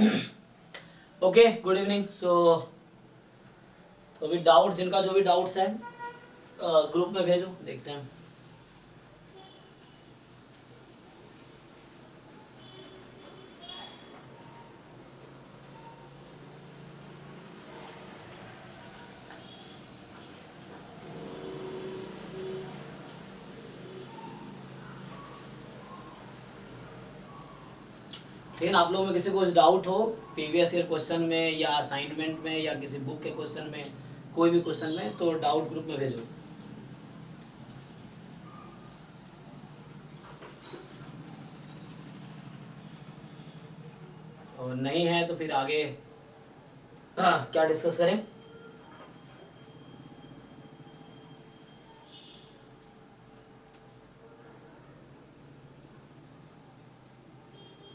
Okay, good evening. सो तो अभी doubts, जिनका जो भी डाउट्स है ग्रुप में भेजो, देखते हैं। ठीक है ना, आप लोगों में किसी को कुछ डाउट हो प्रीवियस ईयर क्वेश्चन में या असाइनमेंट में या किसी बुक के क्वेश्चन में, कोई भी क्वेश्चन में, तो डाउट ग्रुप में भेजो। और नहीं है तो फिर आगे क्या डिस्कस करें।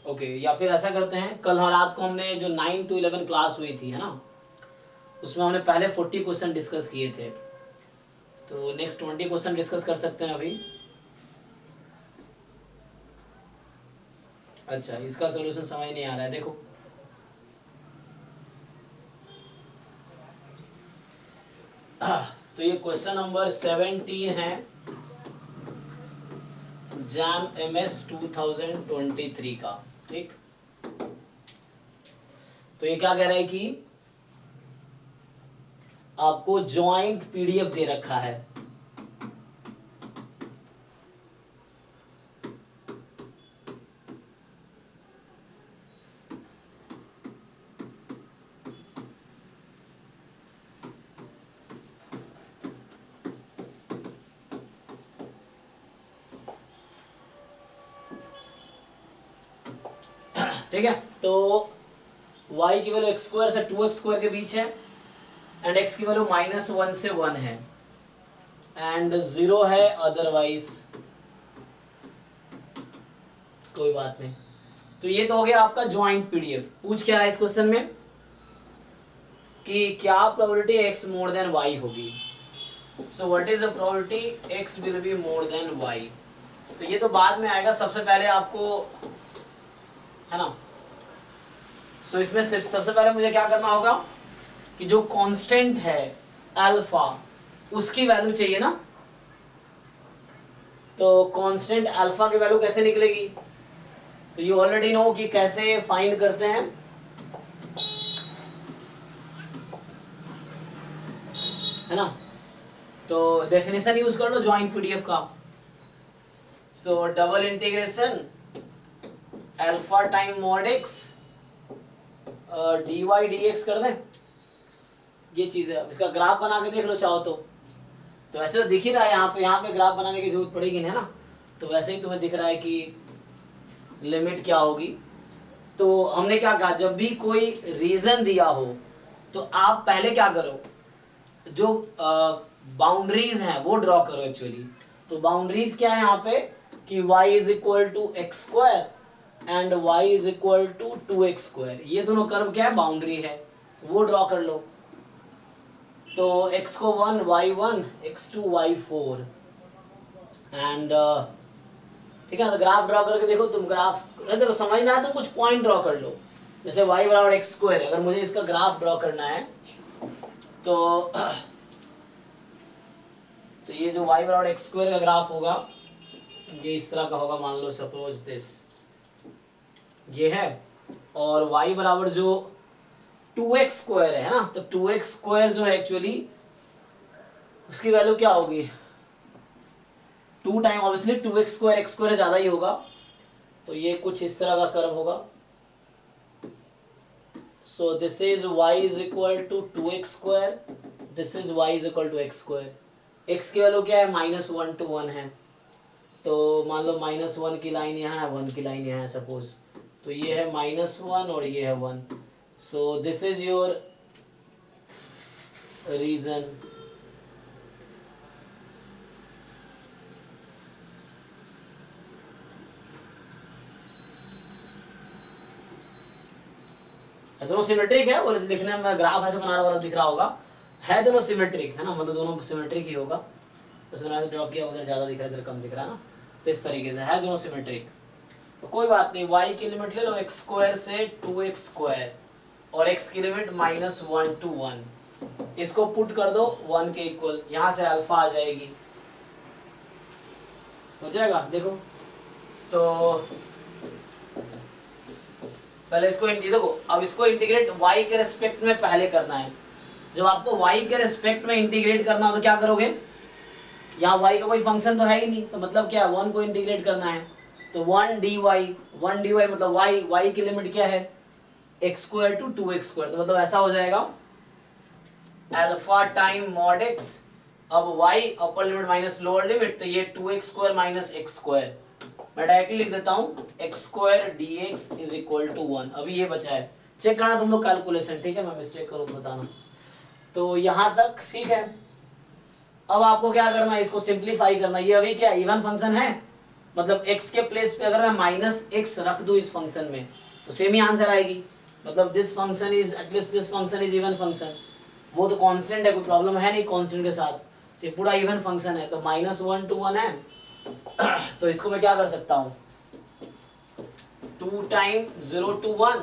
ओके, या फिर ऐसा करते हैं, कल रात को हमने जो 9 to 11 क्लास हुई थी, है ना, उसमें हमने पहले 40 क्वेश्चन डिस्कस किए थे, तो नेक्स्ट 20 क्वेश्चन डिस्कस कर सकते हैं अभी। अच्छा, इसका सॉल्यूशन समझ नहीं आ रहा है, देखो तो ये क्वेश्चन नंबर 17 है, जैम MS 2023 का। ठीक, तो ये क्या कह रहा है कि आपको जॉइंट PDF दे रखा है, ठीक है। तो y की वैल्यू x² से 2x² के बीच है, एंड x की वैल्यू -1 से 1 है, एंड 0 है अदरवाइज कोई बात नहीं। तो ये तो हो गया आपका ज्वाइंट PDF। पूछ क्या रहा है इस क्वेश्चन में कि क्या probability x more than y होगी। So what is the probability x will be more than y। तो ये तो बाद में आएगा, सबसे पहले आपको, है ना। सो इसमें सबसे पहले मुझे क्या करना होगा कि जो कांस्टेंट है अल्फा, उसकी वैल्यू चाहिए ना। तो कांस्टेंट अल्फा की वैल्यू कैसे निकलेगी, तो यू ऑलरेडी नो कि कैसे फाइंड करते हैं, है ना। तो डेफिनेशन यूज कर लो ज्वाइंट PDF का। सो double integration alpha time mod x dy dx कर दें, ये चीज है। इसका ग्राफ बना के देख लो चाहो तो ऐसे तो दिख ही रहा है यहाँ पे ग्राफ बनाने की जरूरत पड़ेगी नहीं, है ना। तो वैसे ही तुम्हें दिख रहा है कि लिमिट क्या होगी। तो हमने क्या कहा, जब भी कोई रीजन दिया हो तो आप पहले क्या करो, जो बाउंड्रीज हैं वो ड्रॉ करो एक्चुअली। तो बाउंड्रीज क्या है यहाँ पे कि y is equal to x² and y is equal to 2x², ये दोनों कर्व क्या है, बाउंड्री है, तो वो ड्रॉ कर लो। तो x को 1 y1, x2 y4, एंड ठीक है। तो ग्राफ ड्रॉ करके देखो तुम, ग्राफ देखो समझना है तो कुछ पॉइंट ड्रॉ कर लो। जैसे y बराबर x², अगर मुझे इसका ग्राफ ड्रॉ करना है तो ये जो y बराबर x² का ग्राफ होगा, ये इस तरह का होगा, मान लो सपोज दिस ये है, और y बराबर जो 2x² है ना, तो 2x² जो है एक्चुअली उसकी वैल्यू क्या होगी, 2 टाइम ऑब्वियसली 2x² x² ज्यादा ही होगा, तो ये कुछ इस तरह का कर्व होगा। So this is y is equal to 2x², this is y is equal to x²। x की वैल्यू क्या है, -1 to 1 है, तो मान लो -1 की लाइन यहाँ है, 1 की लाइन यहाँ है सपोज, तो ये है -1 और ये है 1। So this is your region. दोनों सिमेट्रिक है, और लिखने में ग्राफ ऐसे बनाने वाला दिख रहा होगा, है दोनों सिमेट्रिक, है ना, मतलब दोनों सिमेट्रिक ही होगा। तो मैंने ड्रॉ किया, उधर ज्यादा दिख रहा है, इधर कम दिख रहा है ना, तो इस तरीके से है दोनों सिमेट्रिक। तो कोई बात नहीं, y की लिमिट ले लो x स्क्वायर से 2x स्क्वायर और x की लिमिट -1 to 1, इसको पुट कर दो 1 के इक्वल, यहाँ से अल्फा आ जाएगी, हो जाएगा। देखो तो पहले इसको देखो, अब इसको इंटीग्रेट y के रेस्पेक्ट में पहले करना है। जब आपको y के रेस्पेक्ट में इंटीग्रेट करना हो तो क्या करोगे, यहाँ y का कोई फंक्शन तो है ही नहीं, तो मतलब क्या, 1 को इंटीग्रेट करना है, तो 1 dy मतलब y की लिमिट क्या है, x square to 2x square, तो मतलब ऐसा हो जाएगा अल्फा टाइम मॉड x, अब y upper limit minus lower limit, तो ये 2x square minus x square, मैं डायरेक्टली लिख देता हूँ x square dx is equal to 1। अभी ये बचा है, चेक करना तुम लोग कैलकुलेशन, ठीक है, मैं मिस्टेक करूँ तो बताना। तो यहाँ तक ठीक है। अब आपको क्या करना है, इसको सिंप्लीफाई करना। ये अभी क्या इवन फंक्शन है, मतलब x के प्लेस पे अगर मैं माइनस एक्स रख दूं इस फंक्शन में तो सेम ही आंसर आएगी, मतलब this function is at least this function is even function, वो तो कांस्टेंट है, कोई प्रॉब्लम है नहीं कांस्टेंट के साथ, तो पूरा इवन फंक्शन है, तो -1 to 1 है। तो इसको मैं क्या कर सकता हूँ, 2 टाइम 0 to 1,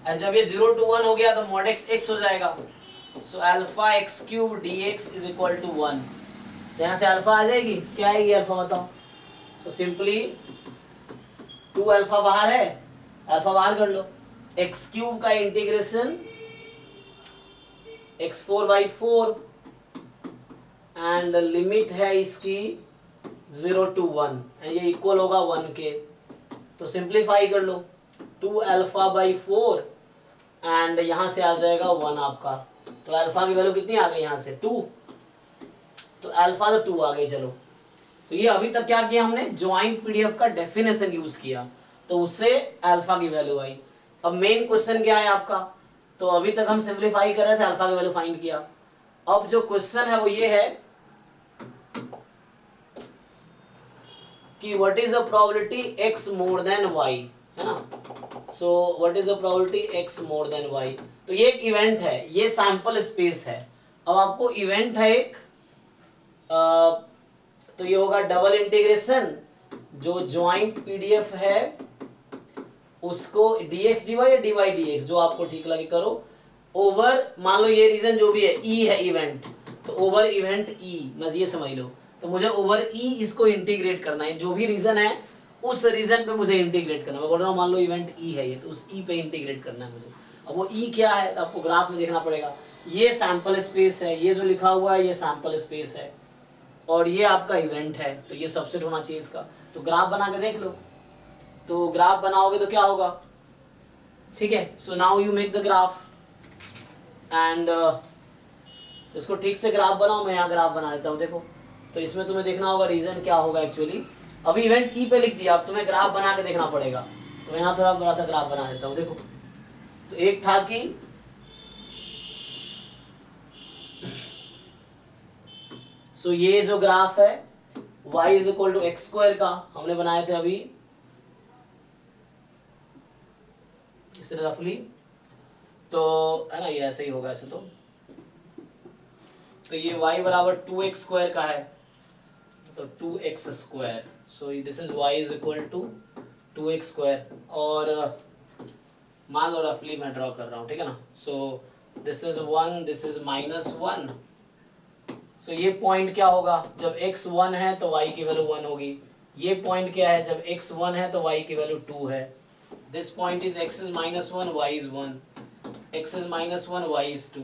और जब ये 0 to 1 हो गया तो mod x हो जाएगा, सो alpha x cube dx is equal to 1, तो यहाँ से अल्फा आ जाएगी, क्या आएगी अल्फा बताओ, सो सिंपली 2 अल्फा बाहर है, अल्फा बाहर कर लो, x क्यूब का इंटीग्रेशन x4/4 एंड लिमिट है इसकी 0 to 1, ये इक्वल होगा 1 के, तो सिंप्लीफाई कर लो 2 अल्फा/4 एंड यहाँ से आ जाएगा 1 आपका, तो अल्फा की वैल्यू कितनी आ गई यहाँ से 2, तो अल्फा तो 2 आ गई। चलो, तो ये अभी तक क्या किया हमने, ज्वाइंट पीडीएफ का डेफिनेशन यूज किया, तो उससे अल्फा की वैल्यू आई। अब मेन क्वेश्चन क्या है आपका, तो अभी तक हम सिंप्लीफाई कर रहे थे, अल्फा की वैल्यू फाइंड किया। अब जो क्वेश्चन है वो ये है कि what is the probability x more than y, है ना, so what is the probability x more than y, तो ये एक इवेंट है, ये सैंपल स्पेस है। अब आपको इवेंट है एक, तो ये होगा डबल इंटीग्रेशन, जो ज्वाइंट पीडीएफ है उसको dx dy या dy dx जो आपको ठीक लगे करो, ओवर, मान लो ये रीजन जो भी है e है इवेंट, तो ओवर इवेंट e, बस ये समझ लो, तो मुझे ओवर e इसको इंटीग्रेट करना है, जो भी रीजन है उस रीजन पे मुझे इंटीग्रेट करना है। मैं बोल रहा हूँ मान लो इवेंट e है ये, तो उस e पे इंटीग्रेट करना है मुझे। अब वो e क्या है, तो आपको ग्राफ में देखना पड़ेगा, ये सैंपल स्पेस है, ये जो लिखा हुआ है ये सैंपल स्पेस है, और ये आपका इवेंट है, तो ये सबसेट होना चाहिए इसका। तो ग्राफ बना के देख लो, तो ग्राफ बनाओगे तो क्या होगा, ठीक है। So now you make the graph and इसको ठीक से ग्राफ बनाओ, मैं यहाँ ग्राफ बना देता हूँ। देखो, तो इसमें तुम्हें देखना होगा रीजन क्या होगा एक्चुअली, अभी इवेंट ई पे लिख दिया, अब तुम्हें ग्राफ बना के देखना पड़ेगा, तो यहाँ थोड़ा बड़ा सा ग्राफ बना देता हूँ। देखो, तो एक था कि सो ये जो ग्राफ है y is equal to x square का हमने बनाए थे अभी इस रफली, तो है ना, ये ऐसे ही होगा ऐसे, तो ये y बराबर 2x स्क्वायर का है, तो 2x square, so this is y is equal to 2x square, और मान लो रफली मैं ड्रॉ कर रहा हूँ, ठीक है ना, so this is 1, this is -1, सो ये पॉइंट क्या होगा, जब x 1 है तो y की वैल्यू 1 होगी, ये पॉइंट क्या है, जब x 1 है तो y की वैल्यू 2 है, this point is x is -1 y is 1, x is -1 y is 2,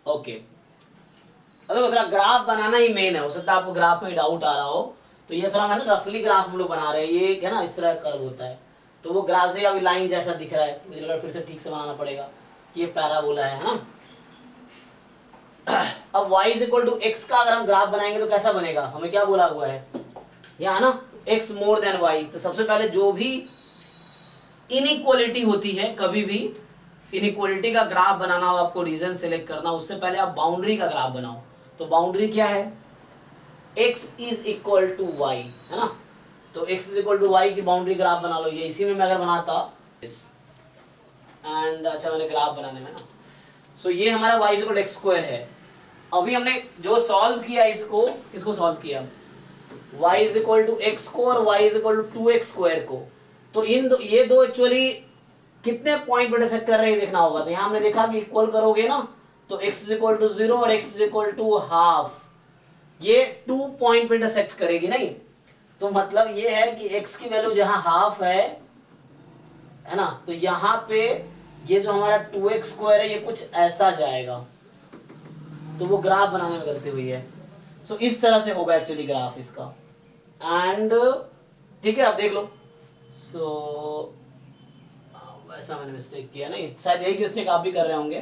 okay. देखो थोड़ा ग्राफ बनाना ही मेन है, हो सकता है आपको ग्राफ में डाउट आ रहा हो, तो ये थोड़ा मैं ना रफली ग्राफ हम लोग बना रहे हैं, ये है ना इस तरह कर्व होता है, तो वो ग्राफ से अभी लाइन जैसा दिख रहा है, मुझे लगा फिर से ठीक से बनाना पड़ेगा, ये पैराबोला है ना। अब y is equal to x का अगर हम ग्राफ बनाएंगे तो कैसा बनेगा, हमें क्या बोला हुआ है यहाँ ना, x मोर देन y, तो सबसे पहले जो भी इनइक्वालिटी होती है, कभी भी इनइक्वालिटी का ग्राफ बनाना हो आपको, रीजन सेलेक्ट करना, उससे पहले आप बाउंड्री का ग्राफ बनाओ। तो बाउंड्री क्या है, x is equal to y, है ना, तो x is equal to y की बाउंड्री ग्राफ बना लो। ये इसी में मैं अगर बनाता एंड अच्छा मैंने ग्राफ बनाने में ना, सो ये हमारा y is equal to x square है। अभी हमने जो सॉल्व किया इसको सॉल्व किया, y is equal to x को और y is equal to 2x square को, तो ये दो एक्चुअली कितने पॉइंट पर इंटरसेक्ट कर रहे हैं देखना होगा। तो यहाँ हमने देखा कि इक्वल करोगे ना तो x इज इक्वल टू 0 और x is equal to half, ये 2 पॉइंट पे इंटरसेक्ट करेगी नहीं। तो मतलब ये है कि x की वैल्यू जहां हाफ है ना, तो यहाँ पे ये जो हमारा 2x स्क्वायर है ये कुछ ऐसा जाएगा, तो वो ग्राफ बनाने में गलती हुई है। सो इस तरह से होगा एक्चुअली ग्राफ इसका। एंड ठीक है, आप देख लो। सो वैसा मैंने मिस्टेक किया नहीं, शायद यही मिस्टेक आप भी कर रहे होंगे,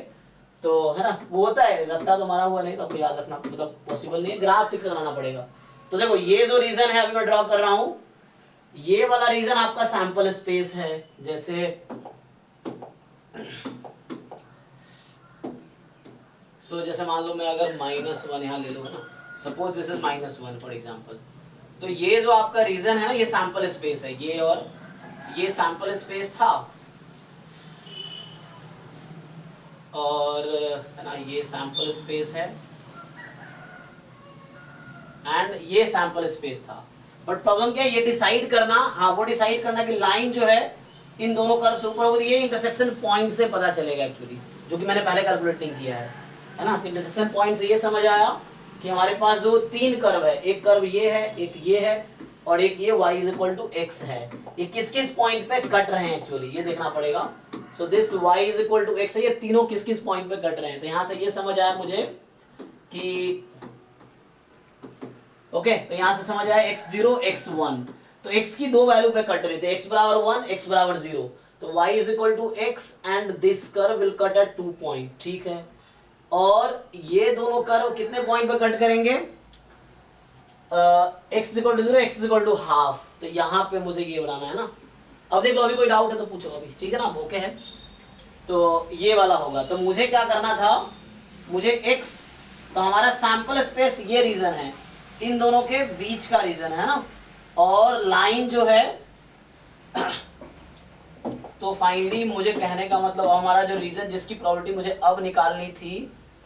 तो है ना, वो होता है, रट्टा तो मारा हुआ नहीं तो आपको याद रखना मतलब पॉसिबल नहीं है, ग्राफ ठीक से बनाना पड़ेगा। तो देखो ये जो रीजन है अभी मैं ड्रॉ कर रहा हूं, ये वाला रीजन आपका सैंपल स्पेस है। जैसे जैसे मान लो मैं अगर -1 यहाँ ले लूँ ना, suppose this is -1 for example, तो ये जो आपका रीजन है ना ये सैंपल स्पेस है, ये और ये सैंपल स्पेस था, और है ना ये सैंपल स्पेस है एंड ये सैंपल स्पेस था। बट प्रॉब्लम क्या है, ये डिसाइड करना, हाँ वो डिसाइड करना कि लाइन जो है इन दोनों कर्व से ऊपर होगी, ये इंटरसेक्शन पॉइंट से पता चलेगा एक्चुअली, जो कि मैंने पहले कैलकुलेट नहीं किया है ना। तो इंटरसेक्शन पॉइंट से ये समझ आया कि हमारे पास जो 3 कर्व है, एक कर्व ये है, एक ये है और एक ये y is equal to x है, ये किस किस पॉइंट पे कट रहे हैं एक्चुअली ये देखना पड़ेगा। So this y is equal to x है, ये तीनों किस किस पॉइंट पे कट रहे हैं। तो यहाँ से ये समझ आया मुझे कि ओके, तो यहां से समझ आया x0 x1, तो x की 2 वैल्यू पे कट रहे थे, x बराबर 1 x बराबर 0, तो y is equal to x and this curve will cut at 2 point, ठीक है। और ये दोनों कर्व कितने पॉइंट पे कट करेंगे, x is equal to 0 x is equal to half, तो यहाँ पे मुझे ये बनाना है ना। अब देख लो, अभी कोई डाउट है तो पूछो अभी, ठीक है ना, ओके है। तो ये वाला होगा, तो मुझे क्या करना था, मुझे x, तो हमारा सैंपल स्पेस ये रीजन है, इन दोनों के बीच का रीजन है ना, और लाइन जो है तो फाइनली मुझे कहने का मतलब हमारा जो रीजन जिसकी प्रोबेबिलिटी मुझे अब निकालनी थी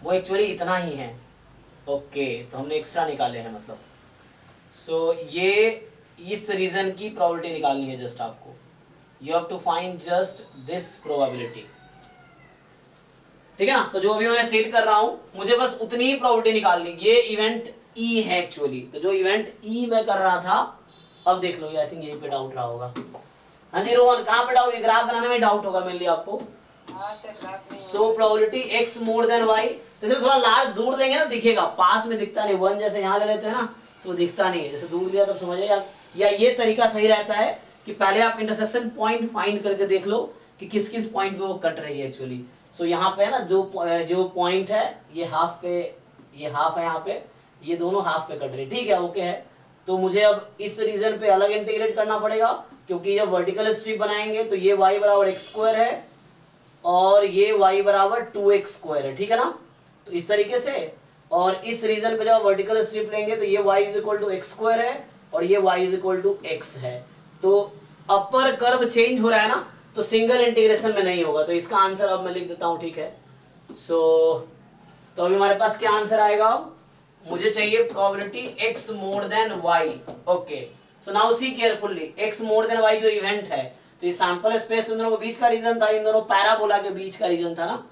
वो एक्चुअली इतना ही है। ओके, तो हमने एक्स्ट्रा निकाले हैं मतलब। सो ये इस रीजन की प्रोबेबिलिटी निकालनी है जस्ट आपको, you have to find just this probability, ठीक है ना। तो जो अभी मैं सेट कर रहा हूं मुझे बस उतनी ही प्रोबेबिलिटी निकालनी, ये इवेंट ई है एक्चुअली, तो जो इवेंट ई मैं कर रहा था, अब देख लो, आई थिंक यहीं पे डाउट रहा होगा। हाँ जी रोहन, कहाँ पे डाउट, ग्राफ बनाने में डाउट होगा मेनली आपको। So probability x more than y, जैसे थोड़ा लार्ज दूर लेंगे ना दिखेगा, पास में दिखता नहीं, 1 जैसे यहाँ ले लेते हैं ना तो दिखता नहीं है, जैसे दूर लिया तब समझ आएगा। या ये तरीका सही रहता है कि पहले आप इंटरसेक्शन पॉइंट फाइंड करके देख लो कि किस किस पॉइंट पे वो कट रही है एक्चुअली। सो यहाँ पे है ना जो पॉइंट है ये हाफ पे, ये हाफ है, यहाँ पे ये दोनों हाफ पे कट रही, ठीक है, ओके है। तो मुझे अब इस रीजन पे अलग इंटीग्रेट करना पड़ेगा, क्योंकि जब वर्टिकल स्ट्रिप बनाएंगे तो ये y बराबर x स्क्वायर है और ये y बराबर 2x स्क्वायर है, ठीक है ना। तो इस तरीके से, और इस रीजन पे जब वर्टिकल स्ट्रिप लेंगे तो ये y is equal to x square है और ये y is equal to x है। तो अपर कर्व चेंज हो रहा है ना, तो सिंगल इंटीग्रेशन में नहीं होगा, तो इसका आंसर अब मैं लिख देता हूं, ठीक है। तो अभी हमारे पास क्या आंसर आएगा, मुझे चाहिए probability x more than y, okay. So now see carefully, x more than y जो इवेंट है, तो ये सैंपल स्पेस इन दोनों के बीच का रीजन था, इन दोनों पैराबोला के बीच का रीजन था ना।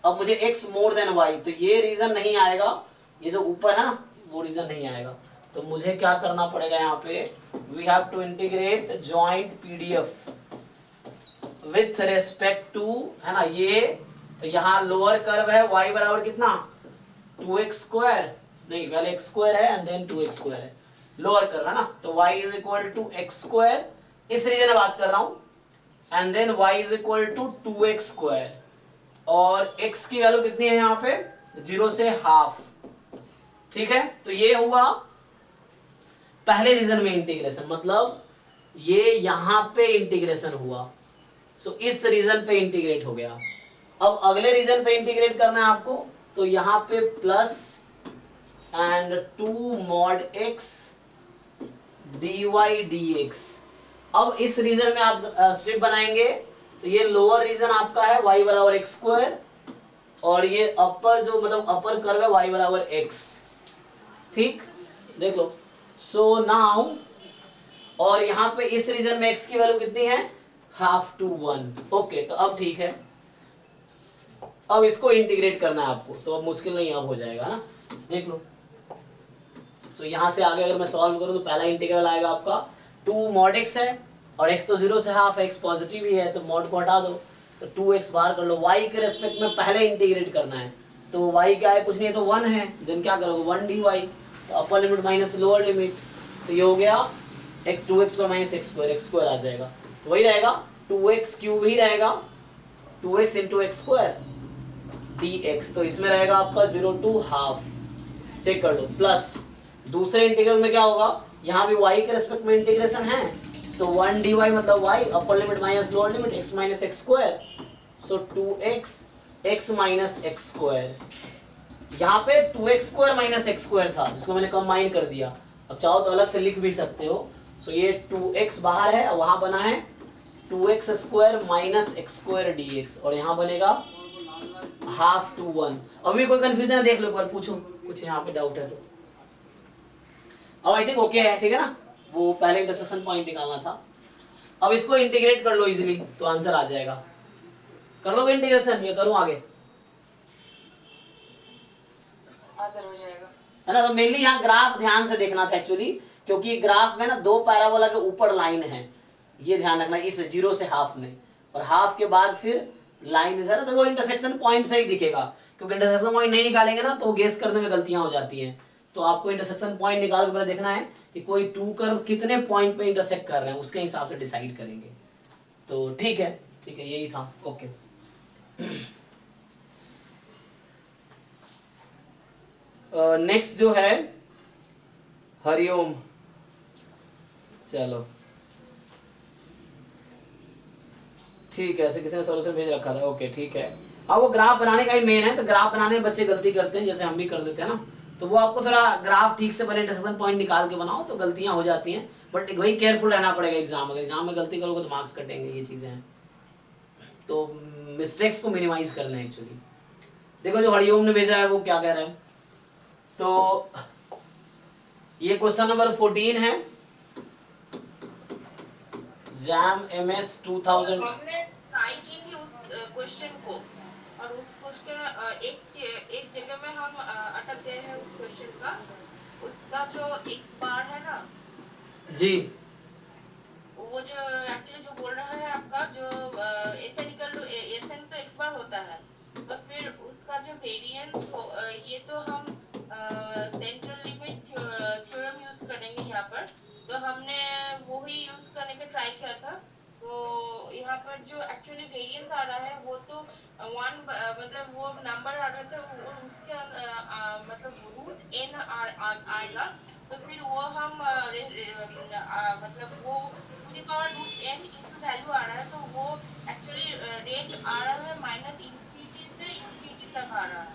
अब मुझे x मोर देन y, तो ये रीजन नहीं आएगा, ये जो ऊपर है ना वो रीजन नहीं आएगा। तो मुझे क्या करना पड़ेगा यहाँ पे, we have to integrate joint PDF with respect to, है ना ये। तो यहाँ लोअर कर्व है y बराबर कितना 2x स्क्वायर, नहीं पहले x स्क्वायर है एंड देन 2x स्क्वायर है, लोअर कर्व है ना। तो y is equal to x square, इस रीजन में बात कर रहा हूं, and then y is equal to 2x square, और x की वैल्यू कितनी है यहाँ पे 0 से हाफ, ठीक है। तो ये हुआ पहले रीजन में इंटीग्रेशन, मतलब ये यहां पे इंटीग्रेशन हुआ, सो इस रीजन पे इंटीग्रेट हो गया। अब अगले रीजन पे इंटीग्रेट करना है आपको, तो यहां पे plus and 2 mod x dy dx। अब इस रीजन में आप स्ट्रिप बनाएंगे, तो ये लोअर रीजन आपका है y बराबर x स्क्वायर, और ये अपर जो मतलब अपर कर्व है y बराबर x, ठीक, देख लो। सो नाउ और यहाँ पे इस रीजन में x की वैल्यू कितनी है, हाफ टू 1। ओके, तो अब ठीक है, अब इसको इंटीग्रेट करना है आपको, तो अब मुश्किल नहीं अब हो जाएगा ना, देख लो। सो यहाँ से आगे अगर मैं सॉल्व करूँ तो पहला इंटीग्रल आएगा आपका 2 मॉड x है, और x तो 0 से हाफ है, x पॉजिटिव ही है, तो मॉड को हटा दो, तो 2x बाहर कर लो। y के रेस्पेक्ट में पहले इंटीग्रेट करना है, तो y क्या है, कुछ नहीं है तो 1 है, देन क्या करोगे 1 dy, तो अपर लिमिट माइनस लोअर लिमिट, तो ये हो गया एक 2x पर माइनस x स्क्वायर आ जाएगा, तो वही रहेगा 2x क्यूब ही रहेगा, 2x into x square dx, तो इसमें रहेगा आपका 0 टू हाफ, चेक कर लो। प्लस दूसरे इंटीग्रल में क्या होगा, यहाँ भी y के रेस्पेक्ट में इंटीग्रेशन है, तो 1 dy मतलब y upper limit minus lower limit x minus x square, so 2x x minus x square. यहाँ पे 2x square minus x square था, जिसको मैंने कंबाइन कर दिया, अब चाहो तो अलग से लिख भी सकते हो। सो ये 2x बाहर है, वहां बना है 2x square minus x square dx, और यहाँ बनेगा हाफ टू 1। अभी कोई कंफ्यूजन है देख लो एक बार, पूछो कुछ यहाँ पे डाउट है तो। अब आई थिंक ओके है, ठीक है ना, वो पहले इंटरसेक्शन पॉइंट निकालना था। अब इसको इंटीग्रेट कर लो इजीली, तो आंसर आ जाएगा। कर लोगे इंटीग्रेशन, ये करूं आगे? आंसर हो जाएगा, है ना। तो मेनली यहाँ ग्राफ ध्यान से देखना था एक्चुअली, क्योंकि ग्राफ में ना दो पैराबोला के ऊपर लाइन है, ये ध्यान रखना, इस 0 से हाफ में, और हाफ के बाद फिर लाइन इधर, तो वो इंटरसेक्शन पॉइंट से ही दिखेगा, क्योंकि इंटरसेक्शन पॉइंट नहीं निकालेंगे ना तो गेस करने में गलतियां हो जाती हैं। तो आपको इंटरसेक्शन पॉइंट निकाल के पहले देखना है कि कोई टू कर्व कितने पॉइंट पे इंटरसेक्ट कर रहे हैं, उसके हिसाब से डिसाइड करेंगे। तो ठीक है, यही था, ओके। नेक्स्ट जो है हरिओम, चलो ठीक है, ऐसे किसी ने सोल्यूशन भेज रखा था, ओके ठीक है। अब वो ग्राफ बनाने का ही मेन है, तो ग्राफ बनाने में बच्चे गलती करते हैं, जैसे हम भी कर देते हैं ना, तो वो आपको थोड़ा ग्राफ ठीक से पहले इंटरसेक्शन पॉइंट निकाल के बनाओ, तो गलतियां हो जाती हैं, बट वही केयरफुल रहना पड़ेगा एग्जाम में, एग्जाम में गलती करोगे तो मार्क्स कटेंगे, ये चीजें हैं, तो मिस्टेक्स को मिनिमाइज करना है एक्चुअली। देखो जो हरिओम ने भेजा है वो क्या कह रहा है, तो ये क्वेश्चन नंबर 14 है, जैम MS 2000। हमने ट्राई की थी उस क्वेश्चन को, और उस क्वेश्चन एक जगह में हम अटक गए हैं उस क्वेश्चन का, उसका जो एक बार है ना जी, वो जो एक्चुअली जो बोल रहा है आपका, जो SN इक्वल टू SN तो x बार होता है, तो फिर उसका जो वेरिएंस, ये तो हम सेंट्रल लिमिट थ्योरम यूज करेंगे यहाँ पर, तो हमने वो ही यूज करने का ट्राई किया था। तो यहाँ पर जो एक्चुअली वेरिएंस आ रहा है वो तो 1, मतलब वो नंबर आ रहा था, और उसके मतलब रूट n आएगा, तो फिर वो हम मतलब वो to the power root n into value आ रहा है, तो वो एक्चुअली रेट आ रहा है माइनस इंफिनिटी से इंफिनिटी तक आ रहा है,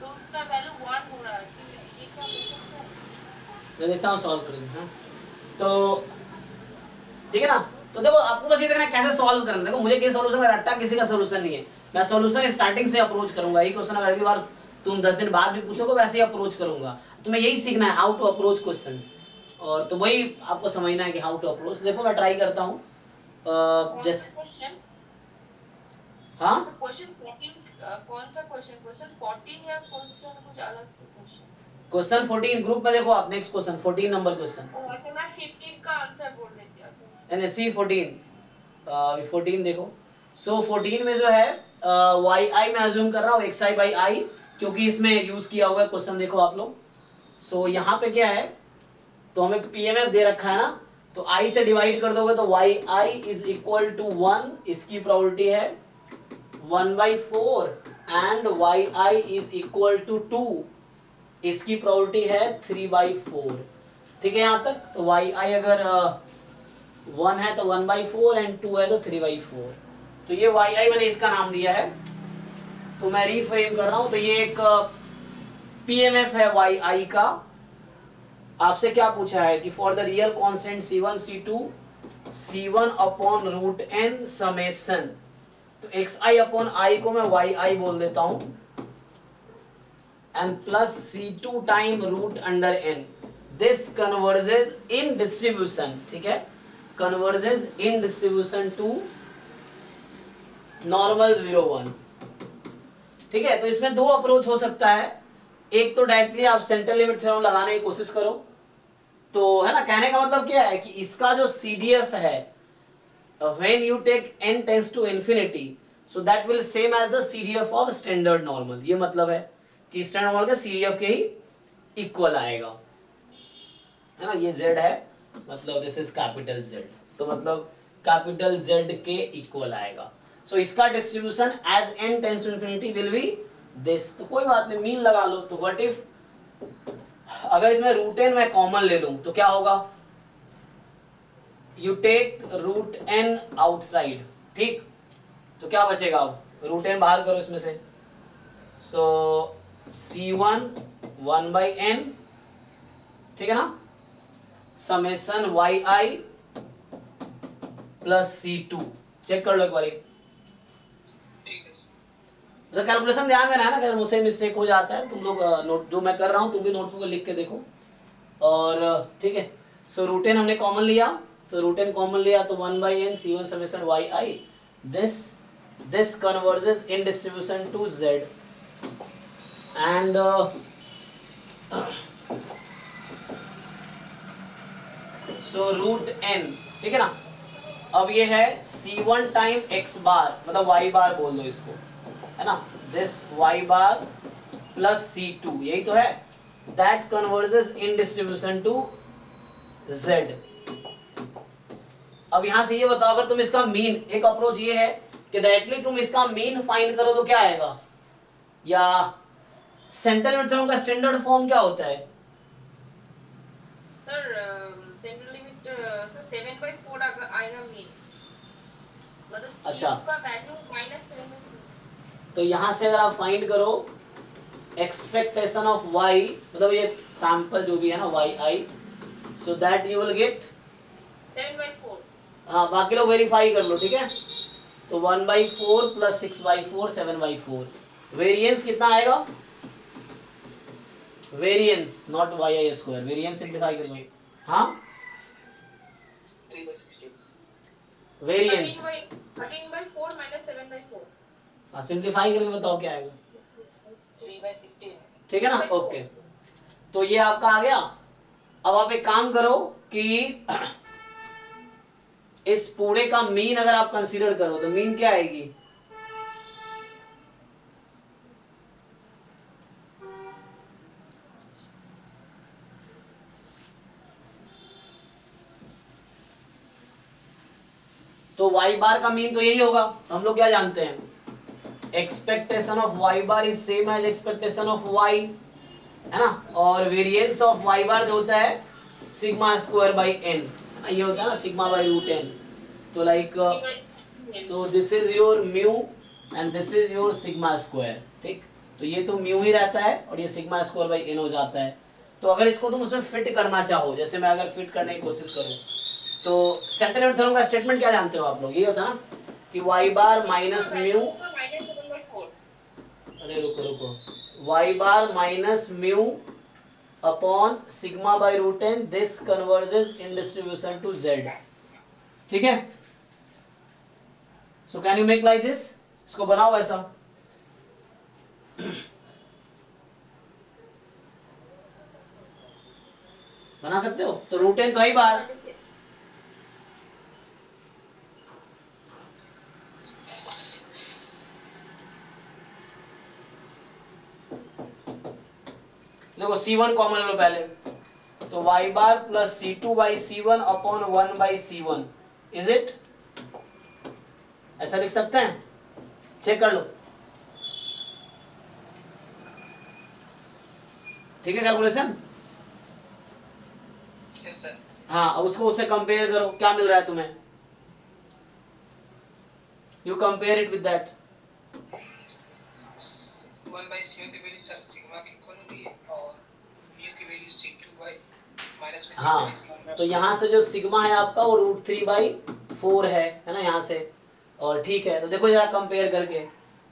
तो उसका वैल्यू 1 हो रहा है, ये क्या हो सकता है? मैं देखता हूँ सॉल्व करेंगे। हाँ, तो ठीक है ना, तो देखो आपको बस ये देखना है कैसे सॉल्व करना। देखो मुझे किसी सॉल्यूशन का रट्टा, किसी का सॉल्यूशन नहीं है, मैं सॉल्यूशन स्टार्टिंग से अप्रोच करूंगा। ये क्वेश्चन अगर अगली बार तुम 10 दिन बाद भी पूछोगे वैसे ही अप्रोच करूंगा, तो मैं यही सीखना है, हाउ टू अप्रोच क्वेश्चंस, और तो वही आपको समझना है कि हाउ टू अप्रोच। देखो मैं ट्राई करता हूँ जैसे, हाँ क्वेश्चन 14 कौन सा क्वेश्चन, क्वेश्चन 14 या क्वेश्चन कुछ अलग से क्वेश्चन? क्वेश्चन 14 ग्रुप में देखो आप, नेक्स्ट क्वेश्चन 14 नंबर क्वेश्चन, अच्छा मैं 15 का आंसर बोल रही थी। अच्छा NSC 14 देखो। सो 14 में जो है वाई आई मैं अज्यूम कर रहा हूँ xi बाई आई, क्योंकि इसमें यूज किया हुआ है क्वेश्चन, देखो आप लोग। सो यहाँ पे क्या है, तो हमें PMF दे रखा है ना, तो i से डिवाइड कर दोगे तो Y I is equal to 1, इसकी प्रोबेबिलिटी है 1/4, and Y I is equal to 2, इसकी प्रोबेबिलिटी है 3/4। ठीक है यहाँ तक, तो वाई आई अगर 1 है तो 1/4 एंड 2 है तो 3/4, तो ये वाई आई मैंने इसका नाम दिया है। तो मैं रीफ्रेम कर रहा हूं, तो ये एक PMF है वाई आई का। आपसे क्या पूछा है कि for the real constant C1 C2 C1 upon root n summation, तो xi अपॉन i को मैं yi बोल देता हूं, and plus C2 time root under n, this converges in distribution, ठीक है, converges in distribution to normal 0 1, ठीक है। तो इसमें दो अप्रोच हो सकता है, एक तो डायरेक्टली आप सेंट्रल लिमिट थ्योरम लगाने की कोशिश करो, तो है ना, कहने का मतलब क्या है कि इसका जो CDF है when you take n tends to infinity so that will same as the CDF of standard normal, ये मतलब है कि स्टैंडर्ड नॉर्मल का CDF के ही इक्वल आएगा, है ना। ये Z है, मतलब दिस इज कैपिटल Z, तो मतलब कैपिटल Z के इक्वल आएगा। सो इसका distribution as n tends to infinity will be this. तो कोई बात नहीं, मीन लगा लो। तो व्हाट इफ अगर इसमें √n मैं कॉमन ले लूं तो क्या होगा, यू टेक √n आउटसाइड, ठीक, तो क्या बचेगा, अब √n बाहर करो इसमें से, सो C1 1/n, ठीक है ना, summation yi plus C2, check कर लो एक बारी। तो कैलकुलेशन ध्यान देना है ना, अगर मुझसे मिस्टेक हो जाता है तुम लोग नोट जो मैं कर रहा हूं तुम भी नोटबुक में लिख के देखो, और ठीक है। सो √n हमने कॉमन लिया, तो √n कॉमन लिया तो 1/n C1 summation yi, this converges in distribution to Z and so √n, ठीक है ना। अब ये है C1 टाइम x बार, मतलब y बार बोल दो इसको, है ना, this y bar plus C2, यही तो है, that converges in distribution to Z। अब यहां से ये बताओ, अगर तुम इसका मीन, एक अप्रोच ये है कि डायरेक्टली तुम इसका मीन फाइंड करो तो क्या आएगा, या सेंट्रल लिमिट थ्योरम का स्टैंडर्ड फॉर्म क्या होता है सर? सेंट्रल लिमिट सर 7/4 आएगा मीन, मतलब अच्छा, का वैल्यू -7/4। तो यहां से अगर आप फाइंड करो एक्सपेक्टेशन ऑफ y, मतलब ये सैंपल जो भी है ना yi, so that you will get 7/4। हाँ, बाकी लोग वेरीफाई कर लो, ठीक है। तो 1/4 प्लस 6/4 7/4, वेरिएंस कितना आएगा, variance not yi², variance simplify कर लो, हाँ, वेरिएंस 13/4 -7/4, हाँ, सिंप्लीफाई करके बताओ क्या आएगा, 3/16, ठीक है ना, ओके। तो ये आपका आ गया। अब आप एक काम करो कि इस पूरे का मीन अगर आप कंसीडर करो तो मीन क्या आएगी, तो y बार का मीन तो यही होगा, हम लोग क्या जानते हैं, expectation of y bar is same as expectation of y, है ना, और वेरिएंस ऑफ y बार जो होता है σ²/n, ये होता है ना σ/√n, तो like so this is your mu and this is your σ², ठीक, तो ये तो म्यू ही रहता है और ये σ²/n हो जाता है। तो अगर इसको तुम उसमें फिट करना चाहो, जैसे मैं अगर फिट करने की कोशिश करूं, तो सेंट्रल लिमिट थ्योरम का स्टेटमेंट क्या जानते हो आप लोग, ये होता है ना कि y बार माइनस म्यू, अरे रुको, y bar minus mu upon σ/√n, this converges in distribution to Z, ठीक है। So can you make like this, इसको बनाओ ऐसा, बना सकते हो। तो √n तो ही बार, देखो C1 कॉमन लो पहले, तो y bar plus C2/C1 upon 1/C1, is it, ऐसा लिख सकते हैं, चेक कर लो, ठीक है, कैलकुलेशन, यस सर। हाँ, अब उसको उससे कंपेयर करो, क्या मिल रहा है तुम्हें, you compare it with that, 1/C1 की वैल्यू सर सिग्मा की इक्वल होती है और म्यू की वैल्यू C2 माइनस में हाँ, तो यहाँ से जो सिग्मा है आपका वो √3/4 है ना, यहाँ से, और ठीक है। तो देखो जरा कंपेयर करके,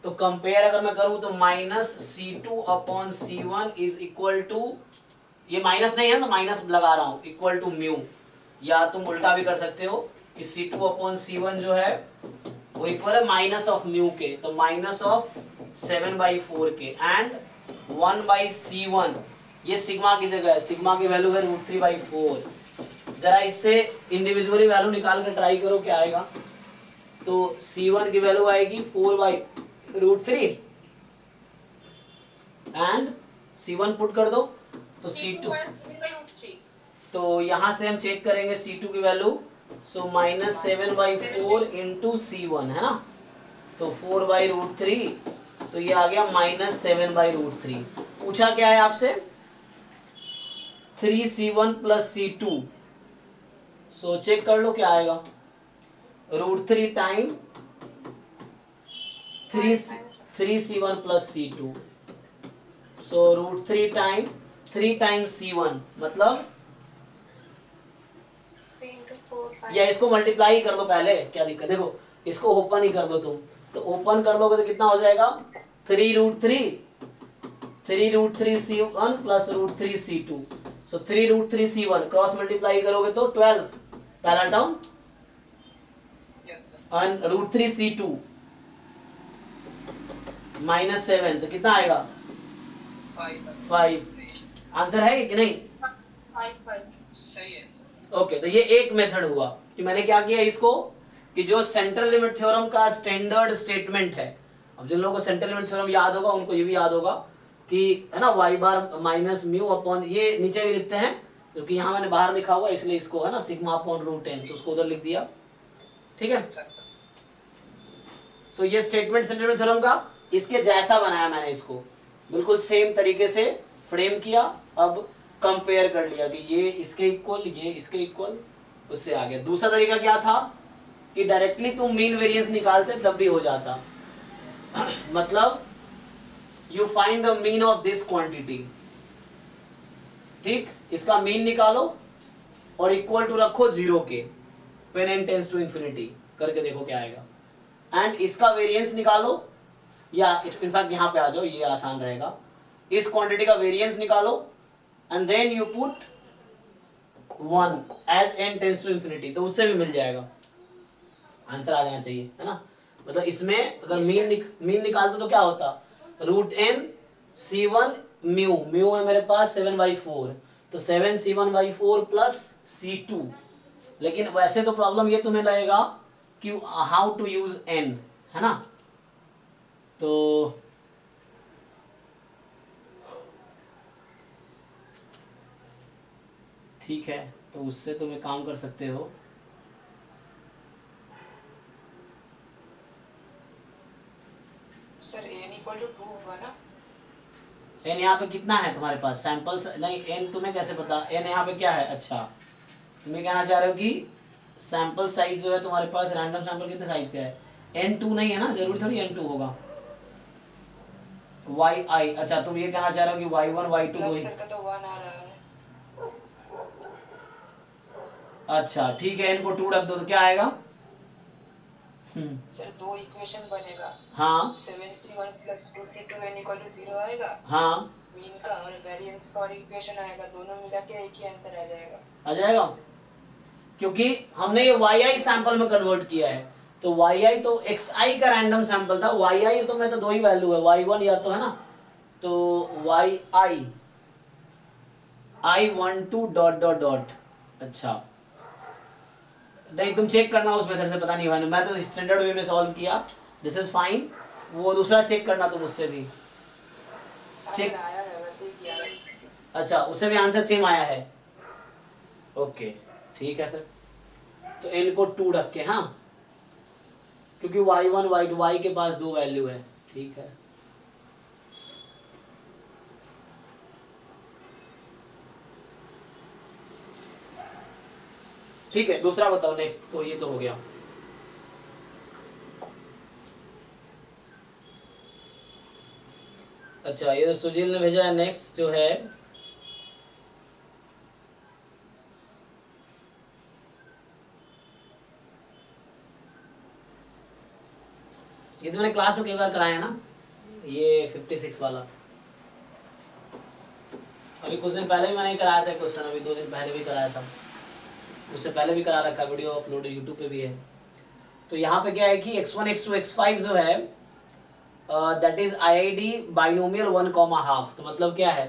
तो कंपेयर अगर मैं करूँ तो -C2/C1 इज इक्वल टू ये माइनस नहीं है तो माइनस लगा रहा हूँ, इक्वल टू म्यू, या तुम उल्टा भी कर सकते हो कि C2 अपॉन C1 जो है वो इक्वल है माइनस ऑफ म्यू के, तो माइनस ऑफ 7/4 के एंड 1/C1, ये सिग्मा की जगह है, सिग्मा की वैल्यू है √3/4। जरा इससे इंडिविजुअली वैल्यू निकाल कर ट्राई करो क्या आएगा। तो C1 की वैल्यू आएगी 4/√3 एंड C1 पुट कर दो तो C2 C2, है 7/√3। तो यहाँ से हम चेक करेंगे C2 की वैल्यू, सो -7/4 इंटू C1 है ना, तो 4/√3, तो ये आ गया -7/√3। पूछा क्या है आपसे, 3C1 plus C2, so check कर लो क्या आएगा, √3 टाइम 3C1 प्लस C2, सो √3 टाइम 3 टाइम्स C1 मतलब, 3 into 4 5 या इसको मल्टीप्लाई कर दो पहले, क्या दिक्कत, देखो इसको ओपन ही कर दो तुम, तो ओपन कर दोगे तो कितना हो जाएगा 3√3 C1 प्लस √3 C2, सो 3√3 C1 क्रॉस मल्टीप्लाई करोगे तो 12 पहला टर्म, यस सर, और √3 C2 -7 तो कितना आएगा 5। 5 आंसर है कि नहीं। 5 सही है सर। ओके, तो ये एक मेथड हुआ कि मैंने क्या किया इसको, कि जो सेंट्रल लिमिट थ्योरम का स्टैंडर्ड स्टेटमेंट है, अब जिन लोगों को सेंट्रल लिमिट थ्योरम याद होगा उनको ये भी याद होगा कि है ना y bar minus mu upon, ये नीचे भी लिखते हैं क्योंकि यहाँ मैंने बाहर लिखा हुआ इसलिए इसको है ना सिग्मा अपॉन √10, तो उसको उधर लिख दिया, ठीक है। सर सो ये स्टेटमेंट सेंट्रल लिमिट थ्योरम का, इसके जैसा बनाया मैंने इसको, बिल्कुल सेम तरीके से फ्रेम किया, अब कंपेयर कर लिया कि ये इसके इक्वल, ये इसके इक्वल, उससे आ गया। दूसरा तरीका क्या था कि डायरेक्टली तुम मीन वेरिएंस निकालते तब भी हो जाता मतलब you find the mean of this quantity, ठीक, इसका मीन निकालो और इक्वल टू रखो 0 के, when n tends to infinity, करके देखो क्या आएगा, एंड इसका वेरिएंस निकालो, या इनफैक्ट यहाँ पे आ जाओ, ये आसान रहेगा, इस क्वांटिटी का वेरिएंस निकालो and then you put 1 as n tends to infinity, तो उससे भी मिल जाएगा, आंसर आ जाना चाहिए, है ना। मतलब इसमें अगर मीन निकालते तो क्या होता, √n C1 म्यू, म्यू है मेरे पास 7/4, तो 7C1/4 प्लस C2, लेकिन वैसे तो प्रॉब्लम ये तुम्हें लगेगा कि हाउ टू यूज n, है ना, तो ठीक है, तो उससे तुम एक काम कर सकते हो, सर n equal to 2 होगा ना। n यहाँ पे कितना है तुम्हारे पास सैंपल्स, नहीं n तुम्हें कैसे पता, n यहाँ पे क्या है, अच्छा तुम्हें कहना चाह रहे हो कि सैंपल साइज जो है तुम्हारे पास, रैंडम सैंपल कितने साइज का है, n2 नहीं है ना, जरूरी थोड़ी n2 होगा, yi, अच्छा तुम ये कहना चाह रहे हो कि y1 y2 दो प्लस ही, करके तो 1 आ रहा है। अच्छा ठीक है, n को 2 रख दो तो क्या आएगा, सर दो इक्वेशन बनेगा, हाँ 7C1 plus 2C2 n equal to 0 आएगा, हाँ मीन का और वेरिएंस का और इक्वेशन आएगा, दोनों मिला के एक ही आंसर आ जाएगा। आ जाएगा, क्योंकि हमने ये yi सैंपल में कन्वर्ट किया है, तो yi तो xi का रैंडम सैंपल था, yi तो में तो दो ही वैल्यू है, y1 या तो है ना, तो yi i12 dot dot dot, अच्छा नहीं तुम चेक करना उस मेथड से, पता नहीं हुआ, मैं तो स्टैंडर्ड वे में सॉल्व किया, दिस इज फाइन, वो दूसरा चेक करना तुम उससे भी चेक, आया है वैसे ही किया है। अच्छा उससे भी आंसर सेम आया है, ओके ठीक है फिर, तो n को 2 रख के, हाँ क्योंकि y1 y2 y के पास दो वैल्यू है, ठीक है, ठीक है, दूसरा बताओ नेक्स्ट, तो ये तो हो गया, अच्छा ये तो सुजील ने भेजा है, नेक्स्ट जो है ये तो मैंने क्लास में कई बार कराया है ना, ये 56 वाला, अभी कुछ दिन पहले भी मैंने कराया था क्वेश्चन, अभी 2 दिन पहले भी कराया था, उससे पहले भी करा रखा, वीडियो अपलोड यूट्यूब पे भी है। तो यहाँ पे क्या है कि x1 x2 x5 जो है दैट इज IID बाइनोमियल 1,5। तो मतलब क्या है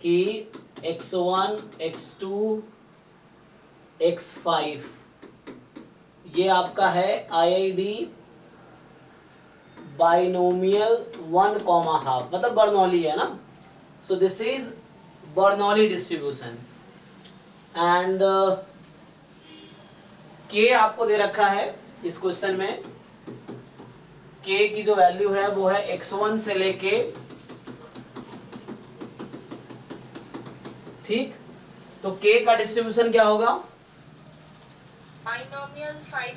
कि x1 x2 x5 ये आपका है IID बाइनोमियल 1,5, मतलब बर्नौली है ना। So this is Bernoulli distribution and k आपको दे रखा है इस क्वेश्चन में। k की जो वैल्यू है वो है x1 से लेके, ठीक। तो k का डिस्ट्रीब्यूशन क्या होगा बाइनोमियल 5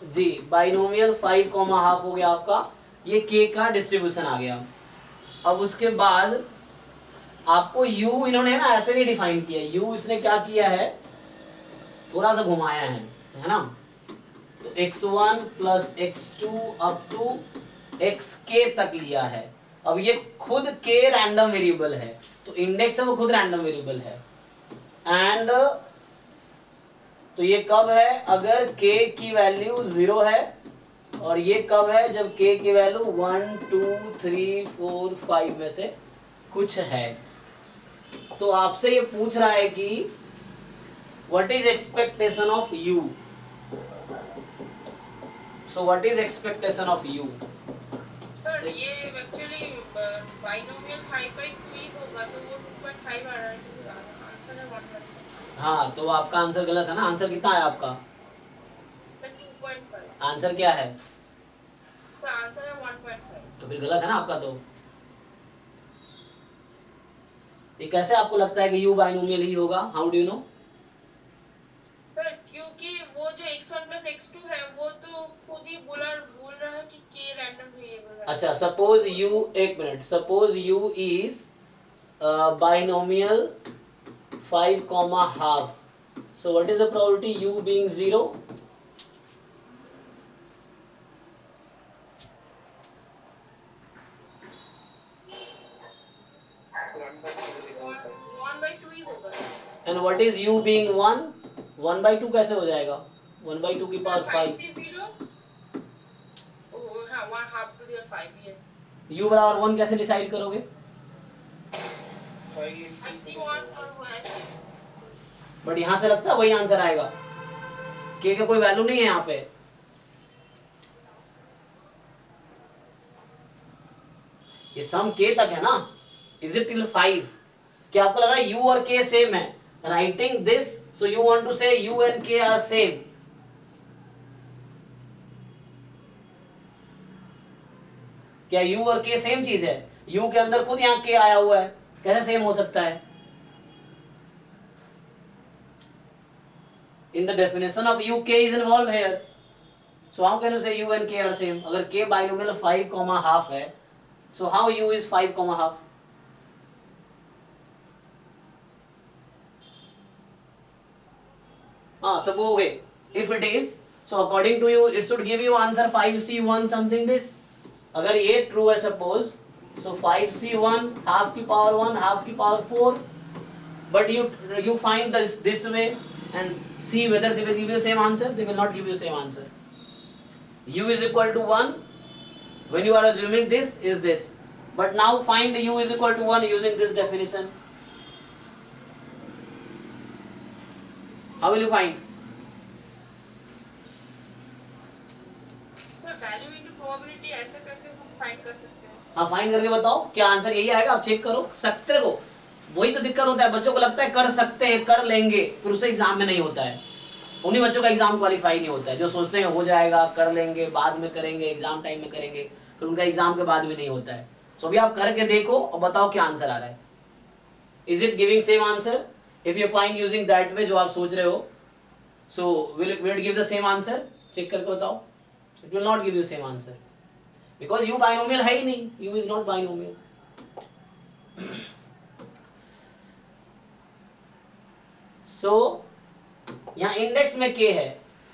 जी, बाइनोमियल 5,5 हो गया आपका, ये k का डिस्ट्रीब्यूशन आ गया। अब उसके बाद आपको u इन्होंने ना ऐसे नहीं डिफाइन किया, u इसने क्या किया है थोड़ा सा घुमाया है ना। तो x1 plus x2 up to xk तक लिया है। अब ये खुद k रैंडम वेरिएबल है, तो इंडेक्स है वो खुद रैंडम वेरिएबल है। एंड तो ये कब है अगर k की वैल्यू 0 है, और ये कब है जब k की वैल्यू 1 2 3 4 5 में से कुछ है। तो आपसे ये पूछ रहा है कि what is expectation of u। So what is expectation of u। Sir ये एक्चुअली बाइनोमियल 5/2 ही होगा, तो वो 2.5 आ रहा है, आंसर है 1.5। हाँ, तो आपका आंसर गलत है ना। आंसर कितना है आपका, सर 2.5। आंसर क्या है, सर आंसर है 1.5। तो फिर गलत है ना आपका। तो ये कैसे आपको लगता है कि u बाइनोमियल ही होगा, how do you know. Sir क्योंकि वो जो x1 प्लस x2 है वो तो खुद ही बोल रहा है कि k रैंडम वेरिएबल है। अच्छा, सपोज u, एक minute, suppose u is binomial 5,5, so what is the probability u being 0? One by two ही होगा। and what is u being 1? 1/2 कैसे हो जाएगा, 1/2 की पावर 5। 0 हाँ 1 half to the 5 yes. u बराबर 1 कैसे डिसाइड करोगे, ऐसी 1 और वो ऐसे। बट यहां से लगता है वही आंसर आएगा, k का कोई वैल्यू नहीं है यहाँ पे। ये सम k तक है ना, इज इट टिल 5। क्या आपको लग रहा है u और k सेम है, writing this so you want to say u and k are same. क्या u और k सेम चीज है, u के अंदर खुद यहाँ k आया हुआ है, कैसे सेम हो सकता है। in the definition of u k is involved here, so how can you say u and k are same। अगर k binomial 5,5 है, so how u is 5,5। हाँ, suppose if it is, so according to you it should give you answer 5c1 something this। अगर ये true है suppose, so 5c1 half की power 1 half की power 4, but you find this way and see whether they will give you same answer, they will not give you same answer। u is equal to 1 when you are assuming this is this, but now find u is equal to 1 using this definition, how will you find। तो value into probability ऐसे करके हम find कर सकते हैं। हाँ, find करके बताओ क्या आंसर यही आएगा, आप चेक करो सकते को। वही तो दिक्कत होता है, बच्चों को लगता है कर सकते हैं कर लेंगे, फिर उसे एग्जाम में नहीं होता है। उन्हीं बच्चों का एग्जाम क्वालिफाई नहीं होता है जो सोचते हैं हो जाएगा कर लेंगे बाद में करेंगे एग्जाम टाइम में करेंगे, फिर उनका एग्जाम के बाद भी नहीं होता है। सो अभी आप करके देखो और बताओ क्या आंसर आ रहा है, is it giving same answer. If you find using that way जो आप सोच रहे हो, so will it give the same answer, check करके बताओ। It will not give you same answer because you binomial है ही नहीं, you is not binomial. So यहाँ इंडेक्स में k है,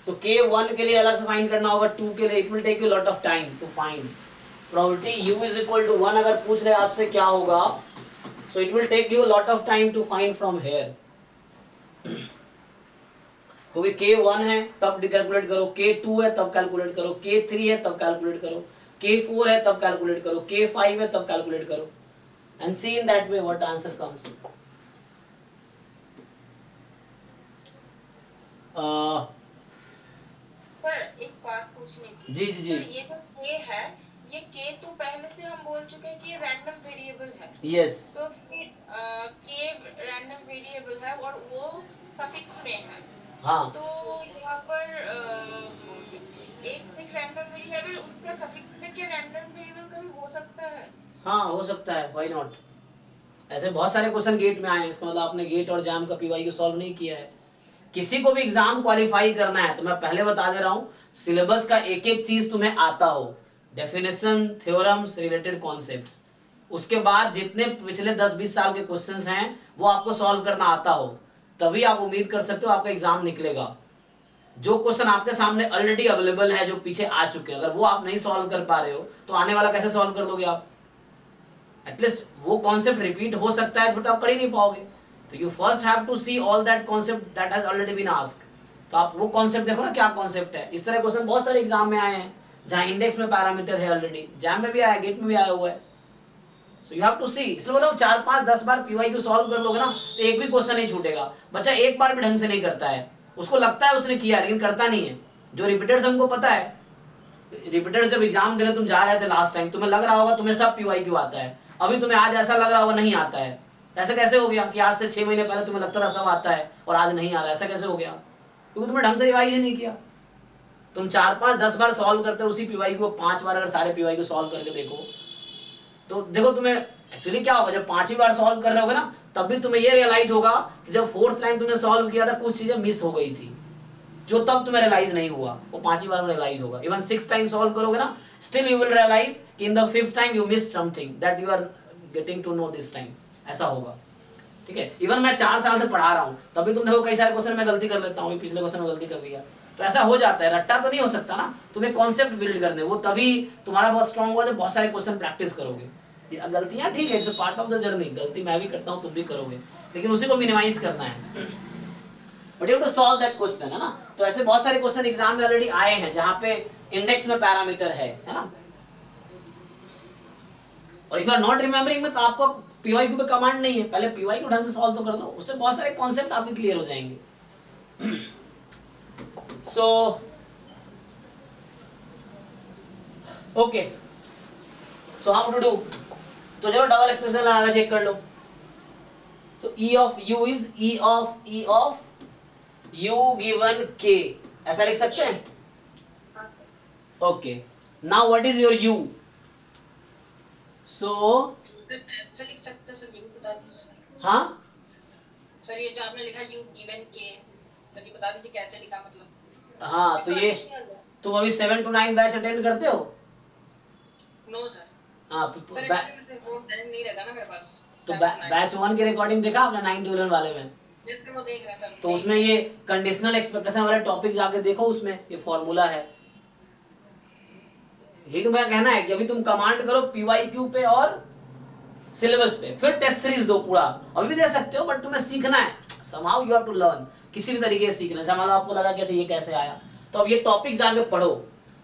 तो k 1 के लिए अलग से फाइंड करना होगा, 2 के लिए it will take you lot of time to find. Probability u is equal to 1 अगर पूछ रहे आपसे क्या होगा, So it will take you a lot of time to find from here. क्योंकि K1 है तब कैलकुलेट करो, K2 है तब कैलकुलेट करो, K3 है तब कैलकुलेट करो, K4 है तब कैलकुलेट करो, K5 है तब कैलकुलेट करो, and see in that way what answer comes. Sir एक बात पूछनी थी। जी जी जी। सर ये जो K है, ये K तो पहले से हम बोल चुके हैं कि ये रैंडम वेरिएबल है। यस। तो फिर K रैंडम वेरिएबल है और वो सफिक्स में है। हाँ। तो यहाँ पर एक सिक रैंडम वेरिएबल उसका सफिक्स में क्या रैंडम वेरिएबल कभी हो सकता है? हाँ हो सकता है, व्हाई नॉट। ऐसे बहुत सारे क्वेश्चन गेट में आए हैं, इसका मतलब आपने गेट और जैम का पीवाई को सॉल्व नहीं किया है। किसी को भी एग्जाम क्वालिफाई करना है तो मैं पहले बता दे रहा हूँ, सिलेबस का एक एक चीज तुम्हें आता हो, डेफिनेशन, थ्योरम्स, रिलेटेड कॉन्सेप्ट्स, उसके बाद जितने पिछले 10-20 साल के क्वेश्चंस हैं वो आपको सॉल्व करना आता हो, तभी आप उम्मीद कर सकते हो आपका एग्जाम निकलेगा। जो क्वेश्चन आपके सामने ऑलरेडी अवेलेबल है, जो पीछे आ चुके हैं, अगर वो आप नहीं सॉल्व कर पा रहे हो तो आने वाला कैसे सॉल्व कर दोगे आप? एटलीस्ट वो कॉन्सेप्ट रिपीट हो सकता है बट आप कर ही नहीं पाओगे। तो you first have to see all that concept that has already been asked. तो आप वो कॉन्सेप्ट देखो ना क्या कॉन्सेप्ट है। इस तरह क्वेश्चन बहुत सारे एग्जाम में आए हैं जहां इंडेक्स में पैरामीटर है ऑलरेडी, जैम में भी आया, गेट में भी आया हुआ है। सो यू हैव टू सी। इसलिए बोलो 4-5-10 बार पीवाईक्यू सॉल्व कर लोगे ना तो एक भी क्वेश्चन नहीं छूटेगा। बच्चा एक बार भी ढंग से नहीं करता है, उसको लगता है उसने किया लेकिन करता नहीं है। जो रिपीटर्स हमको पता है, रिपीटर्स जब एग्जाम देने तुम जा रहे थे लास्ट टाइम, तुम्हें लग रहा होगा तुम्हें सब पीवाईक्यू आता है, अभी तुम्हें आज ऐसा लग रहा होगा नहीं आता है। ऐसा कैसे हो गया कि आज से 6 महीने पहले तुम्हें लगता था सब आता है और आज नहीं आ रहा? ऐसा कैसे हो गया? क्योंकि तुमने ढंग से रिवाइज ही नहीं किया। तुम 4-5-10 बार सॉल्व करते हो उसी पीवाईक्यू को, 5 बार अगर सारे पीवाईक्यू सॉल्व करके देखो तो देखो तुम्हें एक्चुअली क्या होगा, जब 5वीं बार सॉल्व कर रहे होगे ना तब भी तुम्हें ये रियलाइज होगा कि जब 4th टाइम तुमने सॉल्व किया था कुछ चीजें मिस हो गई थी, जो तब तुम्हें रियलाइज नहीं हुआ, वो 5वीं बार में रियलाइज होगा। इवन 6th टाइम सॉल्व करोगे ना, स्टिल यू विल रियलाइज कि in the 5th time you missed something that you are getting to know this time. ऐसा होगा, ठीक है। इवन मैं 4 साल से पढ़ा रहा हूँ तभी तुम देखो कई सारे क्वेश्चन में गलती कर लेता हूँ, पिछले क्वेश्चन में गलती कर दिया, तो ऐसा हो जाता है। रट्टा तो नहीं हो सकता ना, तुम्हें कॉन्सेप्ट बिल्ड करने, वो तभी तुम्हारा बहुत स्ट्रांग होगा जब बहुत सारे क्वेश्चन प्रैक्टिस करोगे। गलतियां ठीक है, it's a part of the journey, गलती मैं भी करता हूँ तुम भी करोगे, लेकिन उसी को मिनिमाइज करना है। But you have to solve that question, है ना। तो ऐसे बहुत सारे क्वेश्चन एग्जाम में ऑलरेडी आए हैं जहां पे इंडेक्स में पैरामीटर है ना। और if you are not remembering में तो आपको पीवाईक्यू पे कमांड नहीं है, पहले पीवाईक्यू ढंग से सॉल्व तो कर लो, उससे बहुत सारे कॉन्सेप्ट आपके क्लियर हो जाएंगे। So okay, so how to do, तो चलो डबल एक्सप्रेशन लगाकर चेक कर लो। So E of u is E of u given k, ऐसा लिख सकते हैं? Okay, now what is your u? So sir ऐसे लिख सकते हैं सर, ये भी बता दीजिए। हाँ सर ये जो आपने लिखा u given k, सर ये बता दीजिए कैसे लिखा मतलब। हाँ, तो ये तुम अभी 7 to 9 बैच अटेंड करते हो? No sir. हाँ, सर एक्चुअली से वो टाइम नहीं रहता ना मेरे पास। तो बैच 1 की रिकॉर्डिंग देखा आपने 9 to 11 वाले में? जिसमें वो देख रहे हैं सर, तो उसमें ये कंडीशनल एक्सपेक्टेशन वाले टॉपिक जाके देखो, उसमें ये फॉर्मूला है। यही तो मेरा कहना है कि अभी तुम कमांड करो पीवाईक्यू पे और सिलेबस पे, फिर टेस्ट सीरीज दो पूरा। अभी भी दे सकते हो बट तुम्हें सीखना है, somehow you have to learn, किसी भी तरीके से सीखना है। जैसे मान लो आपको लगा कि ये कैसे आया, तो अब ये टॉपिक जाके पढ़ो।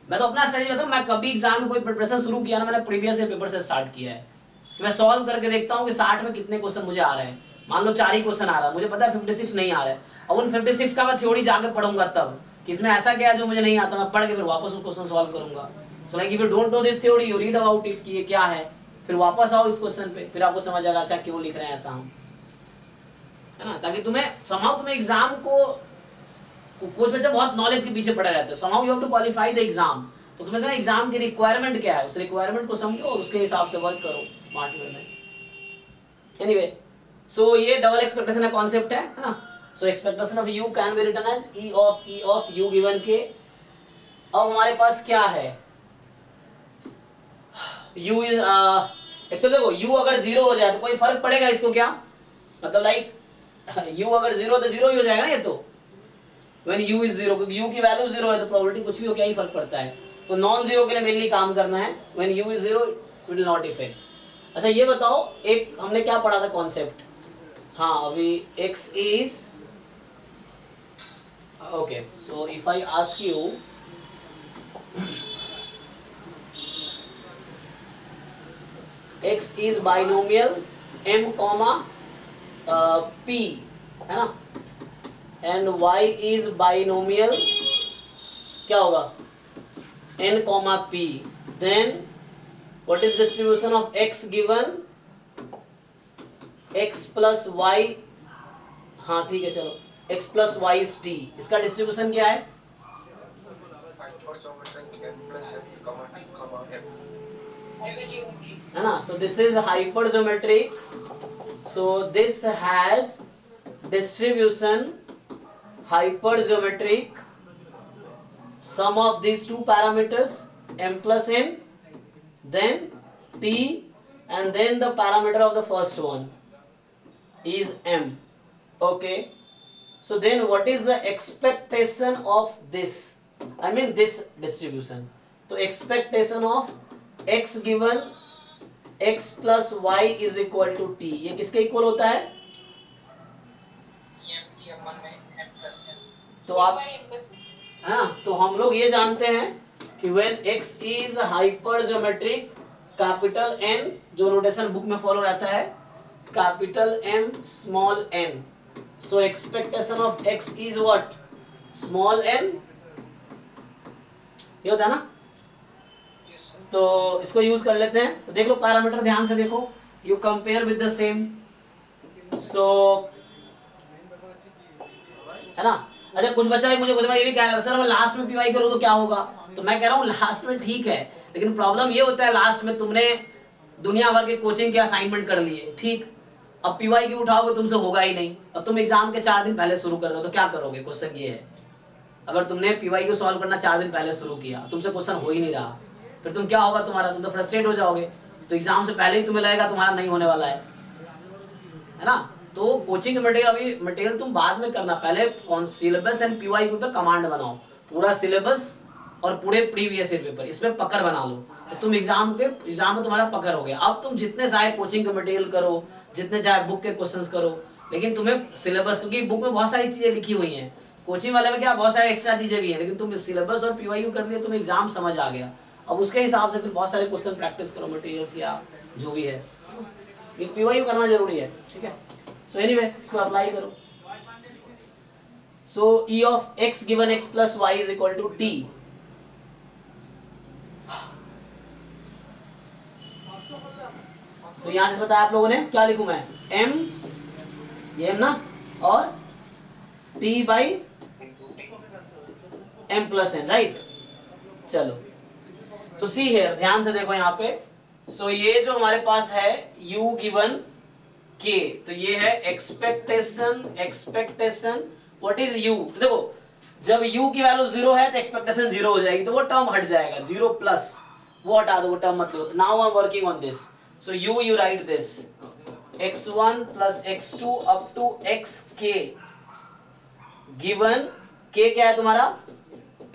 मैं तो अपना स्टडी बताऊं, मैं कभी एग्जाम में कोई प्रिपरेशन शुरू किया ना, मैंने प्रीवियस पेपर से स्टार्ट किया है कि मैं सॉल्व करके देखता हूँ कि 60 में कितने क्वेश्चन मुझे आ रहे हैं। मान लो 4 ही क्वेश्चन आ रहा है, मुझे पता है 56 नहीं आ रहा है, अब उन 56 का मैं थ्योरी जाके पढ़ूंगा तब कि इसमें ऐसा क्या है जो मुझे नहीं आता, मैं पढ़ के फिर वापस उस क्वेश्चन सॉल्व करूंगा। So like if you don't know this theory, you read about it कि ये क्या है, फिर वापस आओ इस क्वेश्चन पे, फिर आपको समझ आएगा अच्छा क्यों लिख रहे हैं ऐसा हम, है ना। ताकि तुम्हें somehow तुम्हें एग्जाम को, कुछ बच्चे बहुत नॉलेज के पीछे पड़े रहते हैं, somehow you have to qualify the exam, तो तुम्हें ना एग्जाम की रिक्वायरमेंट क्या है, उस रिक्वायरमेंट को समझो और उसके हिसाब से वर्क करो स्मार्ट वे में। एनीवे, सो ये डबल एक्सपेक्टेशन का कॉन्सेप्ट है ना। So expectation of u can be written as e of u given k। अब हमारे पास क्या है, u इज एक्चुअली देखो u अगर 0 हो जाए तो कोई फर्क पड़ेगा इसको क्या, मतलब लाइक u अगर 0 तो 0 ही हो जाएगा ना ये तो, when u is 0, क्योंकि u की वैल्यू 0 है तो प्रोबेबिलिटी कुछ भी हो क्या ही फर्क पड़ता है। तो नॉन जीरो के लिए मेनली काम करना है, when u is 0 it will not affect। अच्छा ये बताओ, एक हमने क्या पढ़ा था कॉन्सेप्ट, हाँ अभी x is, okay so if I ask you x is binomial m comma p है ना, and y is binomial क्या होगा n comma p, then what is distribution of x given x plus y, हाँ ठीक है चलो, x plus y is t, इसका distribution क्या है, है ना, so this is hypergeometric, so this has distribution hypergeometric, sum of these two parameters m plus n, then t, and then the parameter of the first one is m. Okay, so then what is the expectation of this, I mean this distribution, so expectation of x given x plus y is equal to t, ये किसके equal होता है, तो आप है ना, तो हम लोग ये जानते हैं कि when x is hypergeometric, capital N जो नोटेशन बुक में फॉलो रहता है, capital M small n, so expectation of x is what, small n, ये होता है ना, तो इसको यूज कर लेते हैं, तो देख लो पैरामीटर ध्यान से देखो, u compare with the same, so है ना। अच्छा कुछ बच्चा मुझे कुछ ये भी कह रहा था सर मैं लास्ट में पीवाई करूँ तो क्या होगा, तो मैं कह रहा हूँ लास्ट में ठीक है, लेकिन प्रॉब्लम ये होता है लास्ट में तुमने दुनिया भर के कोचिंग के असाइनमेंट कर लिए, ठीक, अब पीवाई की उठाओगे तुमसे होगा ही नहीं, अब तुम एग्जाम के 4 दिन पहले शुरू कर रहे हो तो क्या करोगे, क्वेश्चन ये है, अगर तुमने पीवाई को सॉल्व करना 4 दिन पहले शुरू किया, तुमसे क्वेश्चन हो ही नहीं रहा, फिर तुम क्या होगा तुम्हारा, तुम तो फ्रस्ट्रेट हो जाओगे, तो एग्जाम से पहले ही तुम्हें लगेगा तुम्हारा नहीं होने वाला है ना। तो कोचिंग मटेरियल अभी मटेरियल तुम बाद में करना, पहले कौन सिलेबस एंड पीवाई के ऊपर कमांड बनाओ, पूरा सिलेबस और पूरे प्रीवियस ईयर पेपर इसमें पकड़ बना लो, तो तुम एग्जाम में तुम्हारा पकड़ हो गया। अब तुम जितने चाहे कोचिंग के मटेरियल करो, जितने चाहे बुक के क्वेश्चंस करो, लेकिन तुम्हें सिलेबस, क्योंकि बुक में बहुत सारी चीजें लिखी हुई हैं, कोचिंग वाले में क्या बहुत सारी एक्स्ट्रा चीजें भी हैं, लेकिन तुम सिलेबस और पीवाईक्यू कर लिए, तुम्हें एग्जाम समझ आ गया, अब उसके हिसाब से फिर बहुत सारे क्वेश्चन प्रैक्टिस करो, मटेरियल्स या जो भी है, ये पीवाईक्यू करना जरूरी है, ठीक है। सो एनीवे इसको अप्लाई करो, so E of x given x plus y is equal to t, तो यहां से बताया आप लोगों ने क्या लिखूं मैं, m, ये m ना, और t by m plus n, right. चलो सो सी हियर, ध्यान से देखो यहाँ पे, सो ये जो हमारे पास है u गिवन k, तो ये है एक्सपेक्टेशन, व्हाट इज u, तो देखो जब u की वैल्यू 0 है तो एक्सपेक्टेशन 0 हो जाएगी, तो वो टर्म हट जाएगा, 0 प्लस वो हटा दो, वो टर्म मत लो। Now I am working on this, so you write this x1 plus x2 up to xk given k क्या है तुम्हारा,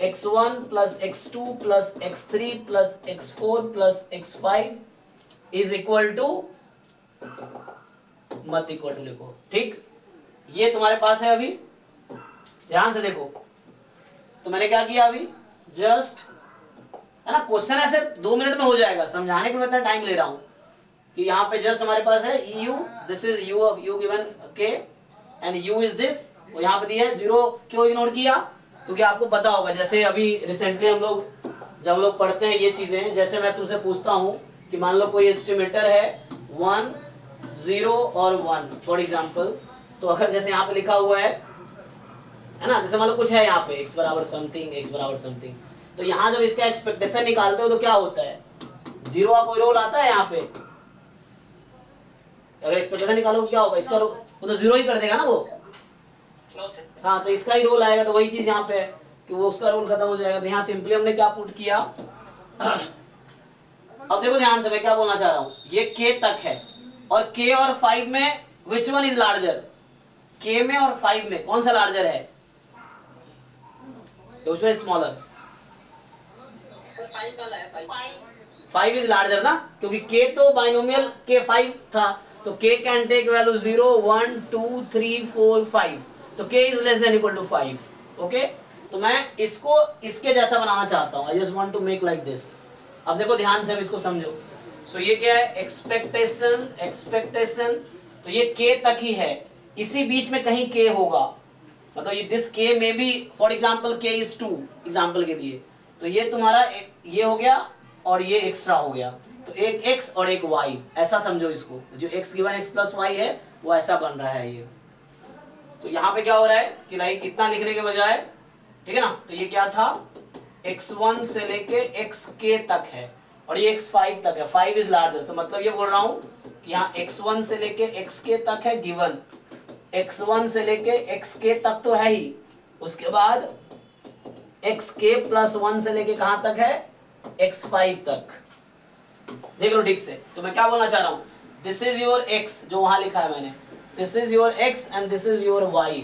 x1 plus x2 plus x3 plus x4 plus x5 is equal to, मत equal to लिखो, ठीक, ये तुम्हारे पास है। अभी ध्यान से देखो, तो मैंने क्या किया अभी, जस्ट है ना, क्वेश्चन ऐसे 2 मिनट में हो जाएगा, समझाने के लिए इतना टाइम ले रहा हूं कि यहाँ पे जस्ट हमारे पास है EU, this is U of U given K and U is this, वो यहाँ पे दिया है 0, क्यों इग्नोर किया, क्योंकि आपको पता होगा, जैसे अभी रिसेंटली हम लोग जब हम लोग पढ़ते हैं ये चीजें, जैसे मैं तुमसे पूछता हूँ कि मान लो कोई एस्टिमेटर है 1, 0 और 1 फॉर एग्जाम्पल, तो अगर जैसे यहाँ पे लिखा हुआ है ना, जैसे मान लो कुछ है यहाँ पे x बराबर समथिंग, तो यहाँ जब इसका एक्सपेक्टेशन निकालते हो तो क्या होता है, 0 का कोई रोल आता है यहाँ पे, अगर एक्सपेक्टेशन निकालो क्या होगा, इसका वो तो 0 ही कर देगा ना वो, हाँ, तो इसका ही रोल आएगा, तो वही चीज यहाँ पे है कि वो उसका रोल खत्म हो जाएगा, तो यहाँ सिंपली हमने क्या पुट किया। अब देखो ध्यान से मैं क्या बोलना चाह रहा हूँ, ये k तक है, और k और 5 में which one is larger, k में और 5 में कौन सा लार्जर है, तो उसमें स्मॉलर, सर 5 वाला है, 5 इज लार्जर ना, क्योंकि k तो बाइनोमियल के 5 था, तो k कैन टेक वैल्यू 0 1 2 3 4 5, तो k is less than equal to 5. Okay, तो मैं इसको इसके जैसा बनाना चाहता हूँ. I just want to make like this. अब देखो ध्यान से, अब इसको समझो. सो ये क्या है, एक्सपेक्टेशन, एक्सपेक्टेशन, तो ये k तक ही है, इसी बीच में कहीं k होगा, मतलब ये दिस k में भी, for example k is 2 example के लिए, तो ये तुम्हारा ये हो गया और ये एक्स्ट्रा हो गया, तो एक x और एक y, ऐसा समझो इसको. जो x given x plus y है वो ऐसा बन रहा है ये. तो यहाँ पे क्या हो रहा है कि लाइक इतना लिखने के बजाय, ठीक है ना, तो ये क्या था, x1 से लेके xk तक है और ये x5 तक है. 5 इज लार्जर, तो मतलब ये बोल रहा हूँ कि यहाँ x1 से लेके xk तक है गिवन, x1 से लेके xk तक तो है ही, उसके बाद xk प्लस 1 से लेके कहां तक है, x5 तक. देख लो ठीक से, तो मैं क्या बोलना चाह रहा हूं, दिस इज योर x जो वहां लिखा है मैंने, this is your x and this is your y.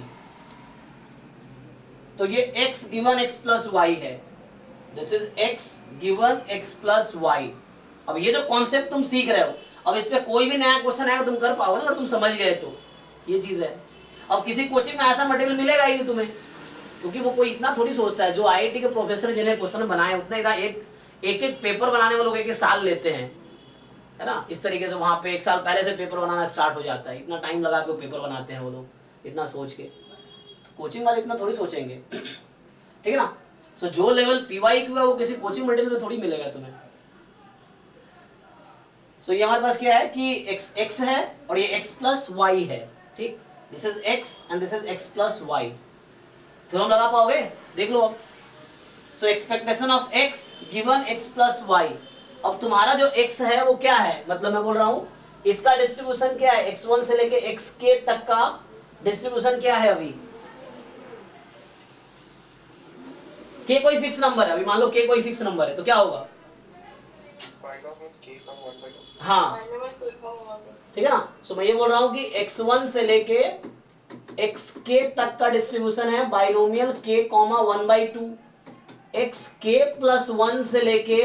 तो ये x given x plus y है, this is x given x plus y. अब ये जो कॉन्सेप्ट तुम सीख रहे हो, अब इस पे कोई भी नया क्वेश्चन आएगा तुम कर पाओगे ना अगर तुम समझ गए तो. ये चीज है. अब किसी कोचिंग में ऐसा मटेरियल मिलेगा ही नहीं तुम्हें, क्योंकि वो कोई इतना थोड़ी सोचता है. जो आईआईटी के प्रोफेसर जिन्हें क्वेश्चन बनाए उतने इतना एक पेपर बनाने में लोग एक साल लेते हैं, है ना. इस तरीके से वहां पे 1 साल पहले से पेपर बनाना स्टार्ट हो जाता है, इतना टाइम लगा के वो पेपर बनाते हैं वो लोग इतना सोच के. तो कोचिंग वाले इतना थोड़ी सोचेंगे, ठीक है ना. सो जो लेवल PYQ है वो किसी कोचिंग मटेरियल में थोड़ी मिलेगा तुम्हें. सो ये हमारे पास क्या है कि x है और ये x प्लस y है, ठीक. This is x and this is x plus y. Theorem लगा पाओगे, देख लो अब. सो expectation of x given x plus y. अब तुम्हारा जो x है वो क्या है, मतलब मैं बोल रहा हूं इसका डिस्ट्रीब्यूशन क्या है, x1 से लेके xk तक का डिस्ट्रीब्यूशन क्या है. अभी k कोई फिक्स नंबर है, अभी मान लो k कोई फिक्स नंबर है तो क्या होगा, हाँ ठीक है ना. सो मैं ये बोल रहा हूं कि x1 से लेके xk तक का डिस्ट्रीब्यूशन है बाइनोमियल k, 1/2. xk प्लस 1 से लेके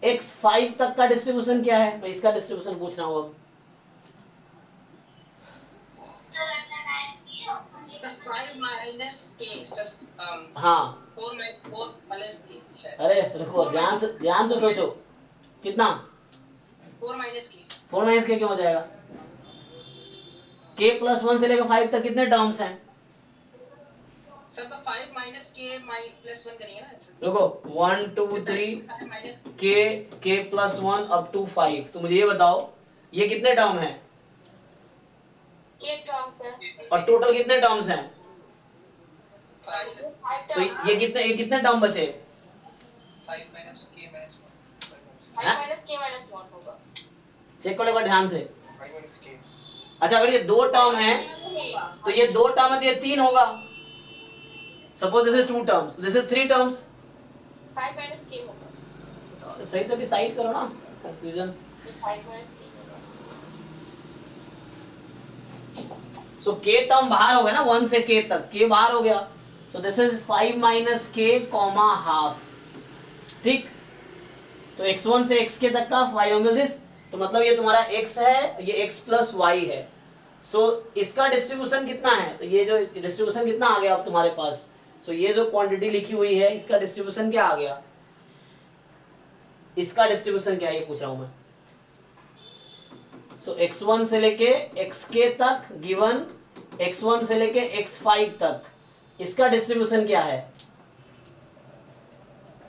x5 तक का डिस्ट्रीब्यूशन क्या है, मैं इसका डिस्ट्रीब्यूशन पूछ रहा हूं. अब हाँ, अरे रुको, ध्यान से सोचो, कितना 4 माइनस के 4 माइनस के क्यों हो जाएगा, k प्लस 1 से लेकर 5 तक कितने टर्म्स हैं सर. तो 5 माइनस के प्लस 1 करेंगे ना सर. देखो 1 2 3 k प्लस 1 अप टू 5. तो मुझे ये बताओ ये कितने टर्म है, ये टर्म्स है, और टोटल कितने टर्म्स हैं, 5 तो ये कितने टर्म बचे, 5 माइनस के माइनस 1 माइनस के माइनस 1 होगा. चेक करो एक बार ध्यान से. 5 माइनस के. अच्छा अगर ये 2 टर्म है तो ये 2 टर्म है तो ये 3 होगा. Suppose this is 2 terms, this is 3 terms. 5 minus के होगा, सही से डिसाइड करो ना, कंफ्यूजन. 5 माइनस के होगा. सो k टर्म बाहर हो गया ना, 1 से k तक k बाहर हो गया. सो this is 5 minus k comma half, ठीक. तो x1 से xk तक का बाइनोमियल दिस, तो मतलब ये तुम्हारा x है, ये x प्लस y है. सो इसका डिस्ट्रीब्यूशन कितना है, तो ये जो डिस्ट्रीब्यूशन कितना आ गया अब तुम्हारे पास. सो ये जो क्वांटिटी लिखी हुई है इसका डिस्ट्रीब्यूशन क्या आ गया, इसका डिस्ट्रीब्यूशन क्या है ये पूछ रहा हूं मैं. सो x1 से लेके xk तक गिवन x1 से लेके x5 तक, इसका डिस्ट्रीब्यूशन क्या है,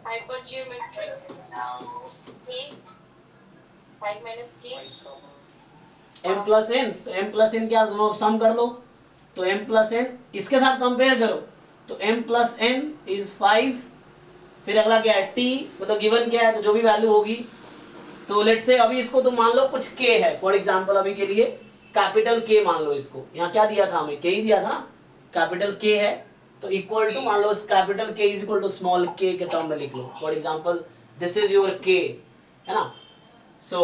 हाइपरजियोमेट्रिक के 5 माइनस के m प्लस n. तो m प्लस n क्या, दोनों सम कर लो, तो m प्लस n इसके साथ कंपेयर करो, तो m प्लस n इज 5. फिर अगला क्या है t, मतलब गिवन क्या है तो जो भी वैल्यू होगी. तो लेट से अभी इसको तुम मान लो कुछ k है, फॉर एग्जांपल अभी के लिए कैपिटल K मान लो इसको. यहाँ क्या दिया था हमें, k ही दिया था, कैपिटल K है, तो इक्वल टू मान लो capital K is equal to small k के टर्म में लिख लो. For example this is your k, है ना. So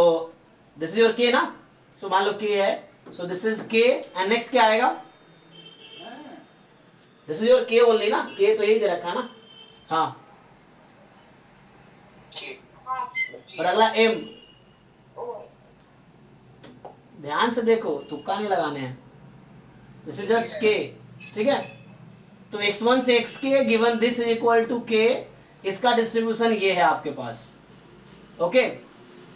this is your k ना, सो मान लो k है, so this is k and next क्या आएगा, this is your k only ना, k तो यही दे रखा है ना. हाँ के हाँ जी और अगला m, ओ ध्यान से देखो, तुक्का नहीं लगाने हैं, दिस इज जस्ट k, ठीक है। तो x1 से xk given this is equal to k, इसका डिस्ट्रीब्यूशन ये है आपके पास, ओके।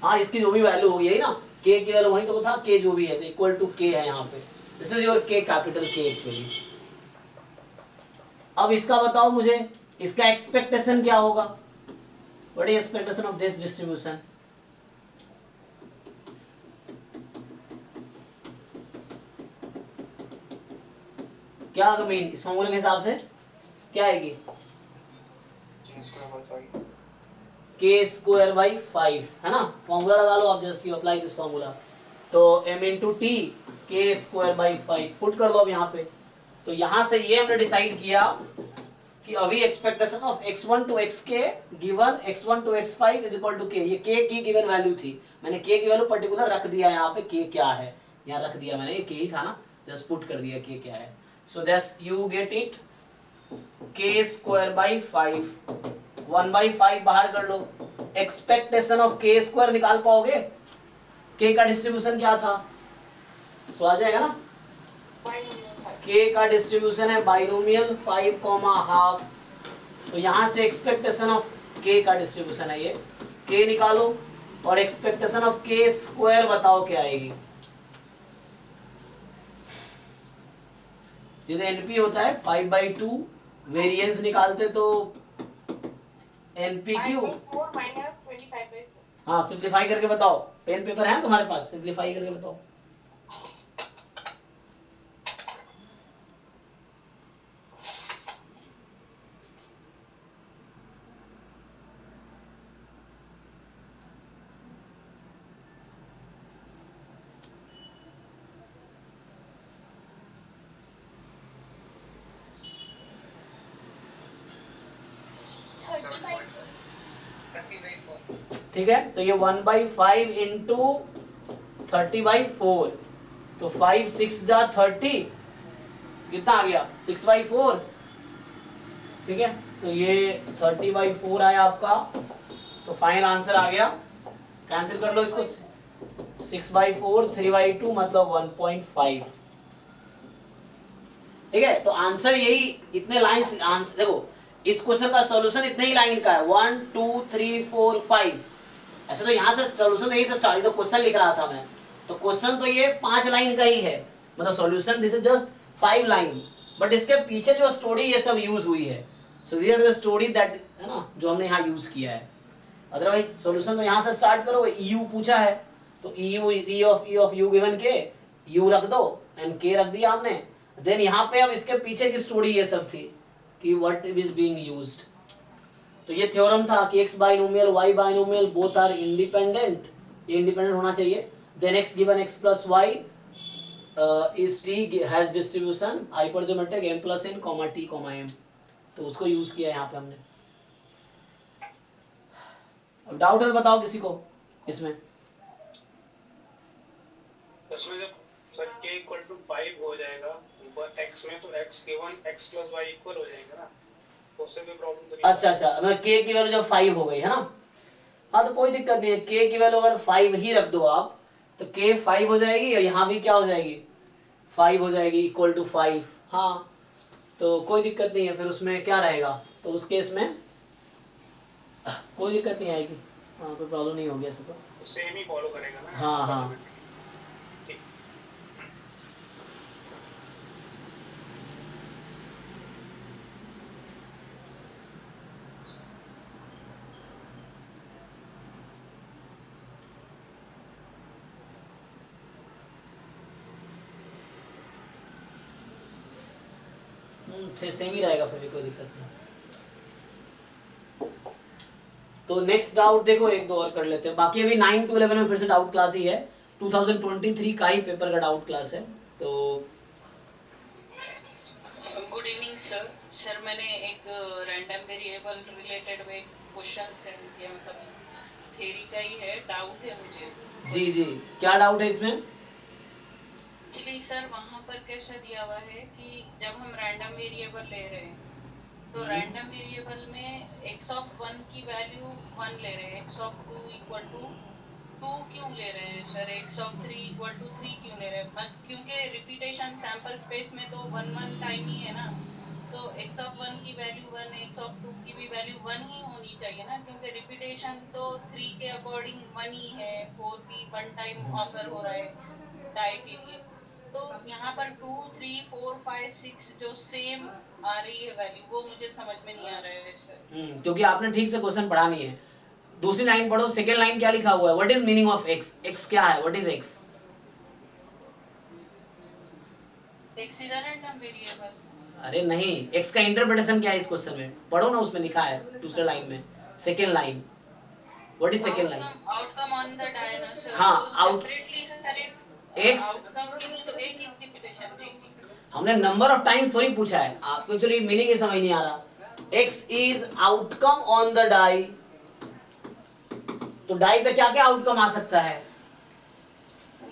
हाँ, इसकी जो भी वैल्यू होगी, यही ना, k की वैल्यू वही तो था, k जो भी है तो इक्वल टू k है यहाँ पे, this is your k, capital K actually. अब इसका बताओ मुझे, इसका एक्सपेक्टेशन क्या होगा, what is expectation of this distribution? क्या होगा मीन, इस फॉर्मूले के हिसाब से क्या आएगी? k स्क्वायर बाई 5, है ना, फॉर्मूला लगा लो आप, just you apply this formula. तो m into T, k square by 5 put कर दो अब यहाँ पे। तो यहाँ से ये हमने डिसाइड किया कि अभी expectation of x1 to xk given x1 to x5 is equal to k, ये k की गिवन वैल्यू थी, मैंने k की वैल्यू पर्टिकुलर रख दिया यहाँ पे, k क्या है यहाँ रख दिया मैंने, ये k ही था ना, जस्ट पुट कर दिया k क्या है। So that's you get it k square by 5, 1/5 बाहर कर लो, एक्सपेक्टेशन ऑफ k स्क्वायर निकाल पाओगे, k का डिस्ट्रीब्यूशन क्या था, तो आ जाएगा ना, k का डिस्ट्रीब्यूशन है बाइनोमियल 5, हाफ, तो यहां से एक्सपेक्टेशन ऑफ k का डिस्ट्रीब्यूशन है ये, k निकालो और एक्सपेक्टेशन ऑफ k स्क्वायर बताओ क्या आएगी। जैसे एनपी होता है 5/2, वेरिएंस निकालते तो एनपीक्यू, हाँ सिंप्लीफाई करके बताओ, पेन पेपर है तुम्हारे पास, सिंप्लीफाई करके बताओ। ठीक है, तो ये 1/5 इंटू 30/4, तो 5 6 जा 30, कितना आ गया 6/4, ठीक है, तो ये 30/4 आया आपका, तो फाइनल आंसर आ गया, कैंसिल कर लो इसको, 6/4 3/2 मतलब 1.5, ठीक है। तो आंसर यही, इतने लाइन आंसर देखो, इस क्वेश्चन का सॉल्यूशन इतने ही लाइन का है, 1 2 3 4 5, ऐसे तो यहाँ से सॉल्यूशन यही से स्टार्ट, तो क्वेश्चन लिख रहा था मैं, तो क्वेश्चन तो ये 5 लाइन का ही है, मतलब solution this is just 5 line, but इसके पीछे जो स्टोरी ये सब यूज हुई है, so this the story that, है ना, जो हमने यहाँ यूज किया है। अदरवाइज सॉल्यूशन तो यहाँ से स्टार्ट करो, EU पूछा है तो EU E of U given के, U रख दो एंड K रख दिया हमने, देन यहाँ पे अब इसके पीछे की स्टोरी ये सब थी कि व्हाट इज बीइंग यूज्ड। तो ये थ्योरम था कि x binomial y binomial both are independent, ये इंडिपेंडेंट होना चाहिए, then x given x plus y is t has distribution hypergeometric m plus n comma t comma m, तो उसको use किया यहाँ पे हमने। अब डाउट है बताओ किसी को इसमें, उसमें जब सर k इक्वल टू 5 हो जाएगा ऊपर x में, तो x given x plus y equal हो जाएगा ना, तो उससे भी प्रॉब्लम तो नहीं। अच्छा, मैं k की वैल्यू जब 5 हो गई है ना, हाँ तो कोई दिक्कत नहीं है, k की वैल्यू अगर 5 ही रख दो आप, तो k 5 हो जाएगी और यहाँ भी क्या हो जाएगी 5 हो जाएगी, इक्वल टू 5, हाँ तो कोई दिक्कत नहीं है, फिर उसमें क्या रहेगा, तो उस केस में कोई दिक्कत नहीं आएगी, हाँ कोई प्रॉब्लम नहीं होगी ऐसे तो, सेम ही फॉलो करेगा ना। हाँ हाँ। सेम ही रहेगा, फिर भी कोई दिक्कत नहीं। तो नेक्स्ट डाउट देखो, एक दो और कर लेते हैं, बाकी अभी 9 to 11 में फिर से डाउट क्लास ही है, 2023 का ही पेपर का डाउट क्लास है। तो गुड इवनिंग सर। सर मैंने एक रैंडम वेरिएबल रिलेटेड में क्वेश्चन सेंड किया, मतलब थ्योरी का ही है, डाउट है मुझे। जी जी, क्या डाउट है इसमें? एक्चुअली सर वहाँ पर कैसा दिया हुआ है कि जब हम रैंडम वेरिएबल ले रहे हैं तो रैंडम वेरिएबल में x ऑफ 1 की वैल्यू 1 ले रहे हैं, x ऑफ 2 इक्वल टू 2 क्यों ले रहे हैं sir, x of 3 equal to 3 क्यों ले रहे हैं? क्योंकि रिपीटेशन सैंपल स्पेस में तो 1 टाइम ही है ना, तो x ऑफ 1 की वैल्यू 1, x ऑफ 2 की भी वैल्यू 1 ही होनी चाहिए ना, क्योंकि रिपीटेशन तो 3 के अकॉर्डिंग 1 ही है, 4 भी 1 टाइम ऑकर हो रहा है डाई के लिए। तो यहाँ पर 2, 3, 4, 5, 6 जो सेम आ रही है वैल्यू, वो मुझे समझ में नहीं आ रहा है सर। क्योंकि आपने ठीक से क्वेश्चन पढ़ा नहीं है। दूसरी लाइन पढ़ो, सेकेंड लाइन क्या लिखा हुआ है, what is meaning of x, x क्या है, what is x? X is a random variable. अरे नहीं, एक्स का इंटरप्रिटेशन क्या है इस क्वेश्चन में, पढ़ो ना, उसमें लिखा है दूसरे लाइन में, second line, what is second line? Outcome on the dinosaur. हाँ, आउट सेपरेटली हर एक एक्स, आउटकम के लिए तो एक ही रिपीटेशन। जी जी। हमने नंबर ऑफ टाइम्स थोड़ी पूछा है, आपको एक्चुअली मीनिंग ही समझ नहीं आ रहा। X is outcome on the die, तो डाई पे क्या क्या आउटकम आ सकता है?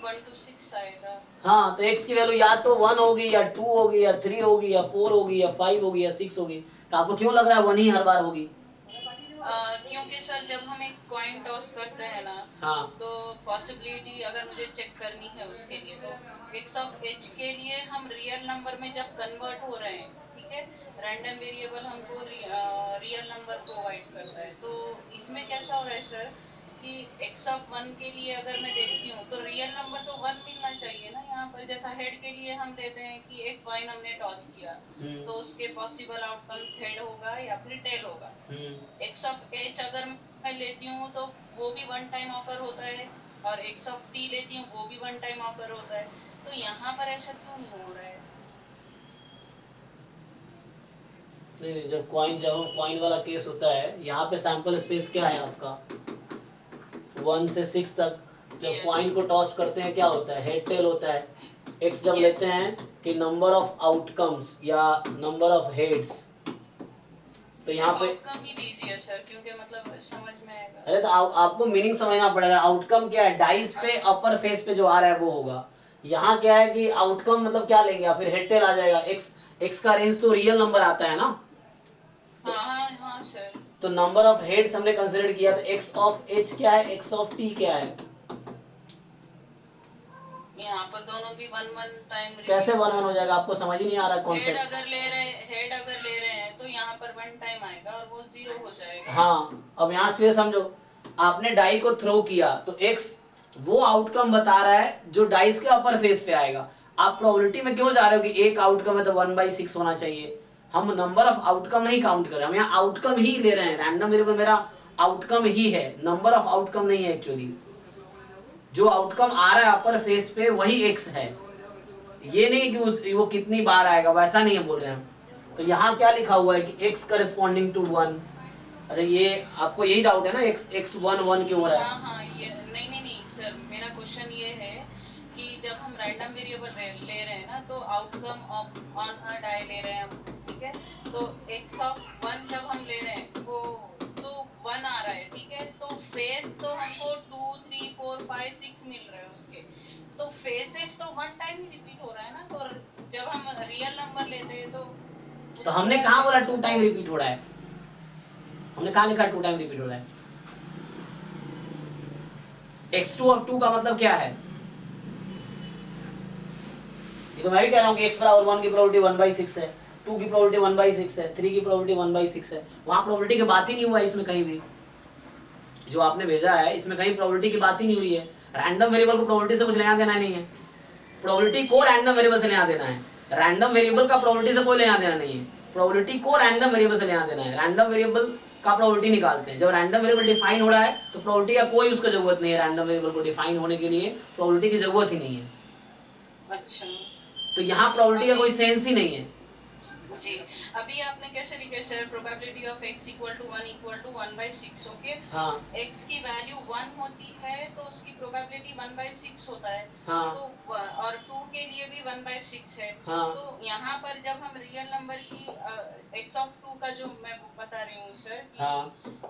1 to 6 आएगा। हाँ, तो x की वैल्यू या तो 1 होगी या 2 होगी या 3 होगी या 4 होगी या 5 होगी या 6 होगी। तो आपको क्यों लग रहा है 1 ही हर बार होगी? क्योंकि सर जब हम एक कॉइन टॉस करते हैं ना, हाँ, तो पॉसिबिलिटी अगर मुझे चेक करनी है उसके लिए, तो x ऑफ h के लिए हम रियल नंबर में जब कन्वर्ट हो रहे हैं, ठीक है, रैंडम वेरिएबल हमको रियल नंबर प्रोवाइड करता है। तो इसमें कैसा हो रहा है सर कि x ऑफ 1 के लिए अगर मैं देखती हूँ तो रियल नंबर तो 1 मिलना चाहिए ना यहाँ पर। जैसा हेड के लिए हम लेते हैं कि एक कॉइन हमने टॉस किया, तो उसके पॉसिबल आउटकम्स हेड होगा या फिर टेल होगा। x ऑफ h अगर मैं लेती हूँ तो वो भी 1 टाइम ऑकर होता है, और x ऑफ t लेती हूँ वो भी 1 टाइम ऑकर होता है। तो यहाँ पर ऐसा क्यों नहीं हो रहा है? नहीं, जब कॉइन वाला केस होता है, यहाँ पे सैंपल स्पेस क्या है आपका, 1 से 6 तक। जब कॉइन को टॉस करते हैं क्या होता है, हेड टेल होता है। x जब लेते हैं कि नंबर ऑफ आउटकम्स या नंबर ऑफ हेड्स, तो यहाँ पे आउटकम ही दीजिए सर, क्योंकि मतलब समझ में आएगा। अरे तो आपको मीनिंग समझना पड़ेगा। आउटकम क्या है, डाइस पे अपर फेस पे जो आ रहा है वो होगा। यहाँ क्या है कि आउटकम मतलब क्या लेंगे आप, फिर हेड टेल आ जाएगा। एक्स का रेंज तो रियल नंबर आता है ना, हाँ हाँ हाँ सर। तो नंबर ऑफ हेड्स हमने कंसीडर किया, तो एक्स ऑफ एच क्या है, एक्स ऑफ टी क्या है? यहाँ पर दोनों भी 1 टाइम। कैसे 1 हो जाएगा, आपको समझ ही नहीं आ रहा कॉन्सेप्ट। हेड अगर ले रहे हैं तो यहाँ पर 1 टाइम आएगा और वो 0 हो जाएगा। हाँ, अब यहाँ से समझो, आपने डाई को थ्रो किया तो एक्स वो आउटकम बता रहा है जो डाइस के अपर फेस पे आएगा। आप प्रोबेबिलिटी में क्यों जा रहे हो कि एक आउटकम है तो 1/6 होना चाहिए? हम नंबर ऑफ आउटकम नहीं काउंट कर रहे, हम यहाँ आउटकम ही ले रहे हैं। रैंडम वेरिएबल मेरा आउटकम ही है, नंबर ऑफ आउटकम नहीं है एक्चुअली। जो आउटकम आ रहा है अपर फेस पे वही एक्स है, ये नहीं कि वो कितनी बार आएगा, वैसा नहीं है बोल रहे हैं हम। तो यहाँ क्या लिखा हुआ है कि x करस्पॉन्डिंग टू 1। अच्छा, ये आपको यही डाउट है ना, x 1 क्यों हो रहा है? हाँ हाँ, ये नहीं सर, मेरा क्वेश्चन ये है कि जब हम रैंडम वेरिएबल ले रहे हैं ना, तो आउटकम ऑन अ डाई ले रहे हैं हम, ठीक है। तो x ऑफ 1 जब हम ले रहे हैं वो तो 1 आ रहा है, ठीक है। तो फेस तो हमको 2, 3, 4, 5, 6 मिल रहा है उसके, तो फेसेस तो 1 टाइम ही रिपीट हो रहा है ना। तो जब हम रियल नंबर लेते हैं तो हमने कहाँ बोला 2 टाइम रिपीट हो रहा है? हमने कहाँ लिखा 2 टाइम रिपीट हो रहा है? x2 ऑफ 2 का मतलब क्या है? ये तो मैं भी कह रहा हूँ कि x बराबर 1 की प्रोबेबिलिटी 1/6 है, 2 की प्रोबेबिलिटी 1/6 है, 3 की प्रोबेबिलिटी 1/6 है। वहां प्रोबेबिलिटी की बात ही नहीं हुआ है इसमें कहीं भी। जो आपने भेजा है इसमें कहीं प्रोबेबिलिटी की बात ही नहीं हुई है। रैंडम वेरिएबल को प्रोबेबिलिटी से कुछ लेना देना नहीं है। प्रोबेबिलिटी को रैंडम वेरिएबल से लेना देना है, रैंडम वेरिएबल का प्रोबेबिलिटी से कोई लेना देना नहीं है। प्रोबेबिलिटी को रैंडम वेरिएबल से लेना देना है। रैंडम वेरिएबल का प्रोबेबिलिटी निकालते हैं। जब रैंडम वेरिएबल डिफाइन हो रहा है तो प्रोबेबिलिटी का कोई उसका जरूरत नहीं है। रैंडम वेरिएबल को डिफाइन होने के लिए प्रोबेबिलिटी की जरूरत ही नहीं है। अच्छा, तो यहाँ प्रोबेबिलिटी का कोई सेंस ही नहीं है। जी। अभी आपने कैसे लिखे sir, probability of x equal to 1/6, okay. हाँ, x की वैल्यू 1 होती है तो उसकी प्रोबेबिलिटी 1/6 होता है। हाँ, तो और 2 के लिए भी 1/6 है। हाँ, तो यहाँ पर जब हम रियल नंबर की x ऑफ 2 का जो मैं बता रही हूँ सर कि हाँ,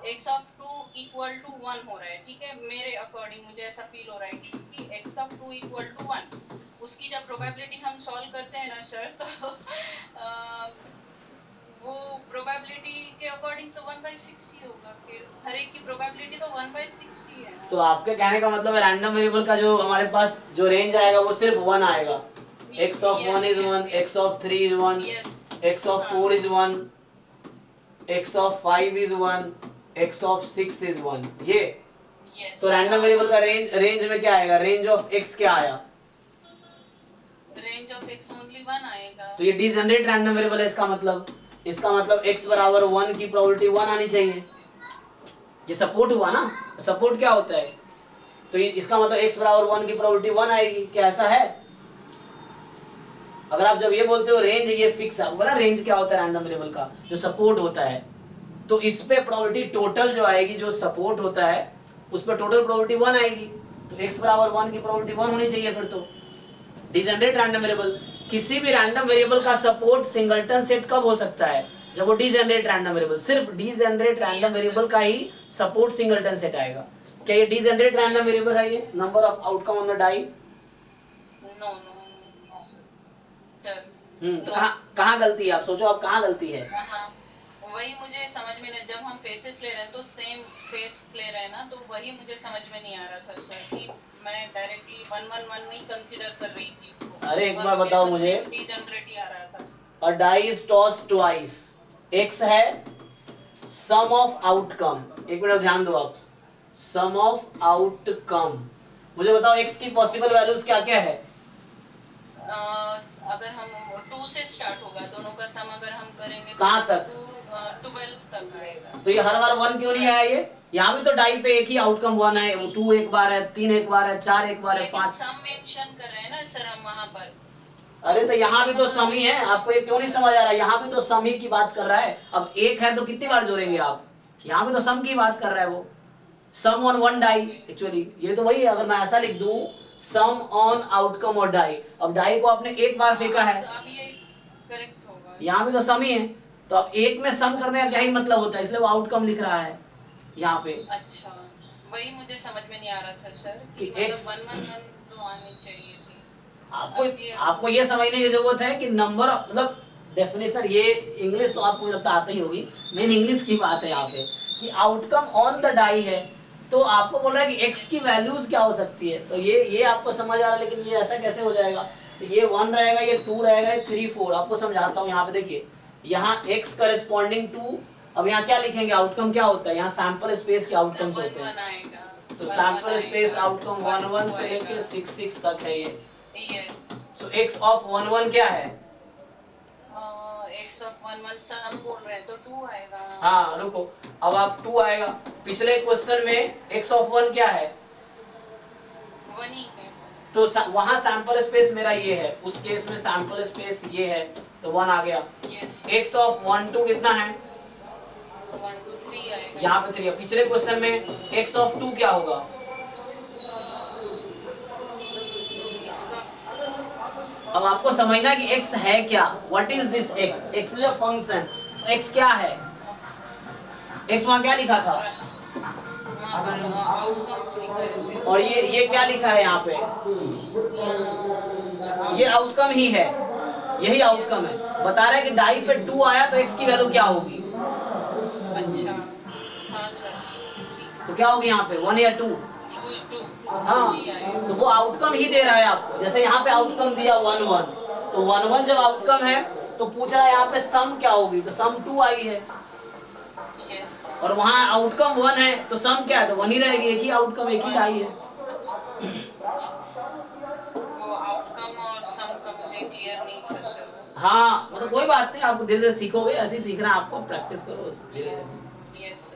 x ऑफ 2 इक्वल टू 1 हो रहा है, ठीक है। मेरे अकॉर्डिंग मुझे ऐसा फील हो रहा है कि x ऑफ 2 इक्वल टू 1, उसकी जब प्रोबेबिलिटी हम सॉल्व करते हैं ना सर, तो वो प्रोबेबिलिटी अकॉर्डिंग तो 1/6 ही होगा, फिर हर एक की प्रोबेबिलिटी तो 1/6 ही है। तो आपके कहने का मतलब है रैंडम वेरिएबल का जो हमारे पास जो रेंज आएगा वो सिर्फ 1 आएगा। x of 1 is 1, x of 3 is 1, x of 4 is 1, x of 5 is 1, x of 6 is 1। ये तो रैंडम वेरिएबल का रेंज में क्या आएगा? रेंज ऑफ x क्या आया? रेंज ऑफ x ओनली 1 आएगा। तो ये डिजनरेट रैंडम वेरिएबल है। इसका मतलब x बराबर 1 की प्रोबेबिलिटी 1 आनी चाहिए। ये सपोर्ट हुआ ना, सपोर्ट क्या होता है? तो इसका मतलब x बराबर 1 की प्रोबेबिलिटी 1 आएगी। क्या ऐसा है? अगर आप जब ये बोलते हो रेंज ये फिक्स है, बोला रेंज क्या होता है रैंडम वेरिएबल का? जो सपोर्ट होता है। तो इस पे प्रोबेबिलिटी टोटल जो आएगी, जो सपोर्ट होता है उस पर टोटल प्रोबेबिलिटी 1 आएगी। तो x बराबर 1 की प्रोबेबिलिटी 1 होनी चाहिए। फिर तो डिजनरेट रैंडम वेरिएबल, किसी भी रैंडम वेरिएबल का सपोर्ट सिंगलटन सेट कब हो सकता है? जब वो डिजनरेट रैंडम वेरिएबल, सिर्फ डिजनरेट रैंडम वेरिएबल का ही सपोर्ट सिंगलटन सेट आएगा। क्या ये डिजनरेट रैंडम वेरिएबल है? ये number of outcome on the die? No no तो कहाँ गलती है? आप सोचो, आप कहाँ गलती है? वही मुझे समझ में नहीं। जब हम फेसेस ले रहे हैं तो सेम फेस ले रहे हैं ना, तो वही मुझे समझ में नहीं आ रहा था सर कि मैं डायरेक्टली 111 नहीं कंसीडर कर रही थी उसको। अरे एक बार बताओ मुझे, डिजनरेट ही आ रहा था। A die is tossed twice. X है sum of outcome। एक मिनट ध्यान दो आप, sum of outcome। मुझे बताओ x की पॉसिबल वैल्यूज क्या क्या है? अगर हम 2 से स्टार्ट होगा, दोनों का सम अगर हम करेंगे कहाँ तक? 12 तक आएगा। तो ये हर बार 1 क्यों नहीं आया? ये यहाँ भी तो डाई पे एक ही आउटकम 1 है, 2 एक बार है, 3 एक बार है, 4 एक बार है, 5। सम मेंशन कर रहे हैं ना सर हम वहाँ पर। अरे तो यहाँ भी तो सम ही है। आपको ये क्यों नहीं समझ आ रहा? यहाँ भी तो सम ही की बात कर रहा है। अब एक है तो कितनी बार जोड़ेंगे आप? यहाँ भी तो सम की बात कर रहा है वो। सम ऑन वन डाई, एक्चुअली ये तो वही है। अगर मैं ऐसा लिख दूं सम ऑन आउटकम और डाई, अब डाई को आपने एक बार फेंका है, करेक्ट होगा। यहाँ भी तो सम ही है। तो अब एक में सम करने का क्या ही मतलब होता है? इसलिए वो आउटकम लिख रहा है यहाँ पे। अच्छा, वही मुझे समझ में नहीं आ रहा था सर कि मतलब x 111 तो आनी चाहिए थी। आपको ये समझने की जरूरत है कि नंबर मतलब डेफिनेशन, ये इंग्लिश तो आपको लगता आता ही होगी। मेन इंग्लिश की बात है यहाँ पे कि आउटकम ऑन द डाई है, तो आपको बोल रहा है कि x की वैल्यूज क्या हो सकती है। तो ये आपको समझ आ रहा है, लेकिन ये ऐसा कैसे हो जाएगा? तो ये 1 रहेगा, ये 2 रहेगा, ये 3 4। आपको समझाता हूँ। यहाँ पे देखिए, यहाँ x करेस्पॉन्डिंग टू, अब यहाँ क्या लिखेंगे? आउटकम क्या होता है? यहाँ सैंपल स्पेस के आउटकम्स होते हैं। तो सैंपल स्पेस आउटकम 1 1 से लेके 6 6 तक है ये। सो x ऑफ 1 1 क्या है? x ऑफ 1 1 सम बोल रहे हैं तो 2 आएगा। हाँ रुको, अब आप 2 आएगा। पिछले क्वेश्चन में x ऑफ 1 क्या है? 1 ही है। तो वहां सैंपल स्पेस मेरा ये है, उस केस में सैंपल स्पेस ये है, तो 1 आ गया। x ऑफ 1 2 कितना है? 1 2 3 आएगा। यहाँ पे 3। पिछले क्वेश्चन में x ऑफ 2 क्या होगा? अब आपको समझना कि x है क्या? What is this x? x is a function. x क्या है? x वहां क्या लिखा था? और ये क्या लिखा है यहाँ पे? ये आउटकम ही है, यही आउटकम है। बता रहा है कि डाई पे 2 आया तो x की वैल्यू क्या होगी? अच्छा, हाँ सर। तो क्या होगी यहाँ पे? 1 या 2? हाँ, तो वो आउटकम ही दे रहा है आपको। जैसे यहाँ पे आउटकम दिया 1 1, तो 1 1 जब आउटकम है तो पूछ रहा है यहाँ पे सम क्या होगी? तो सम 2 आई है। और वहाँ आउटकम 1 है तो सम क्या है? तो 1 ही रहेगी। एक ही आउटकम, एक ही डाई है। वो आउटकम और सम का मुझे क्लियर नहीं था सर। हाँ मतलब कोई बात नहीं, आपको धीरे धीरे सीखोगे। ऐसे ही सीखना है आपको, प्रैक्टिस करो धीरे धीरे। यस।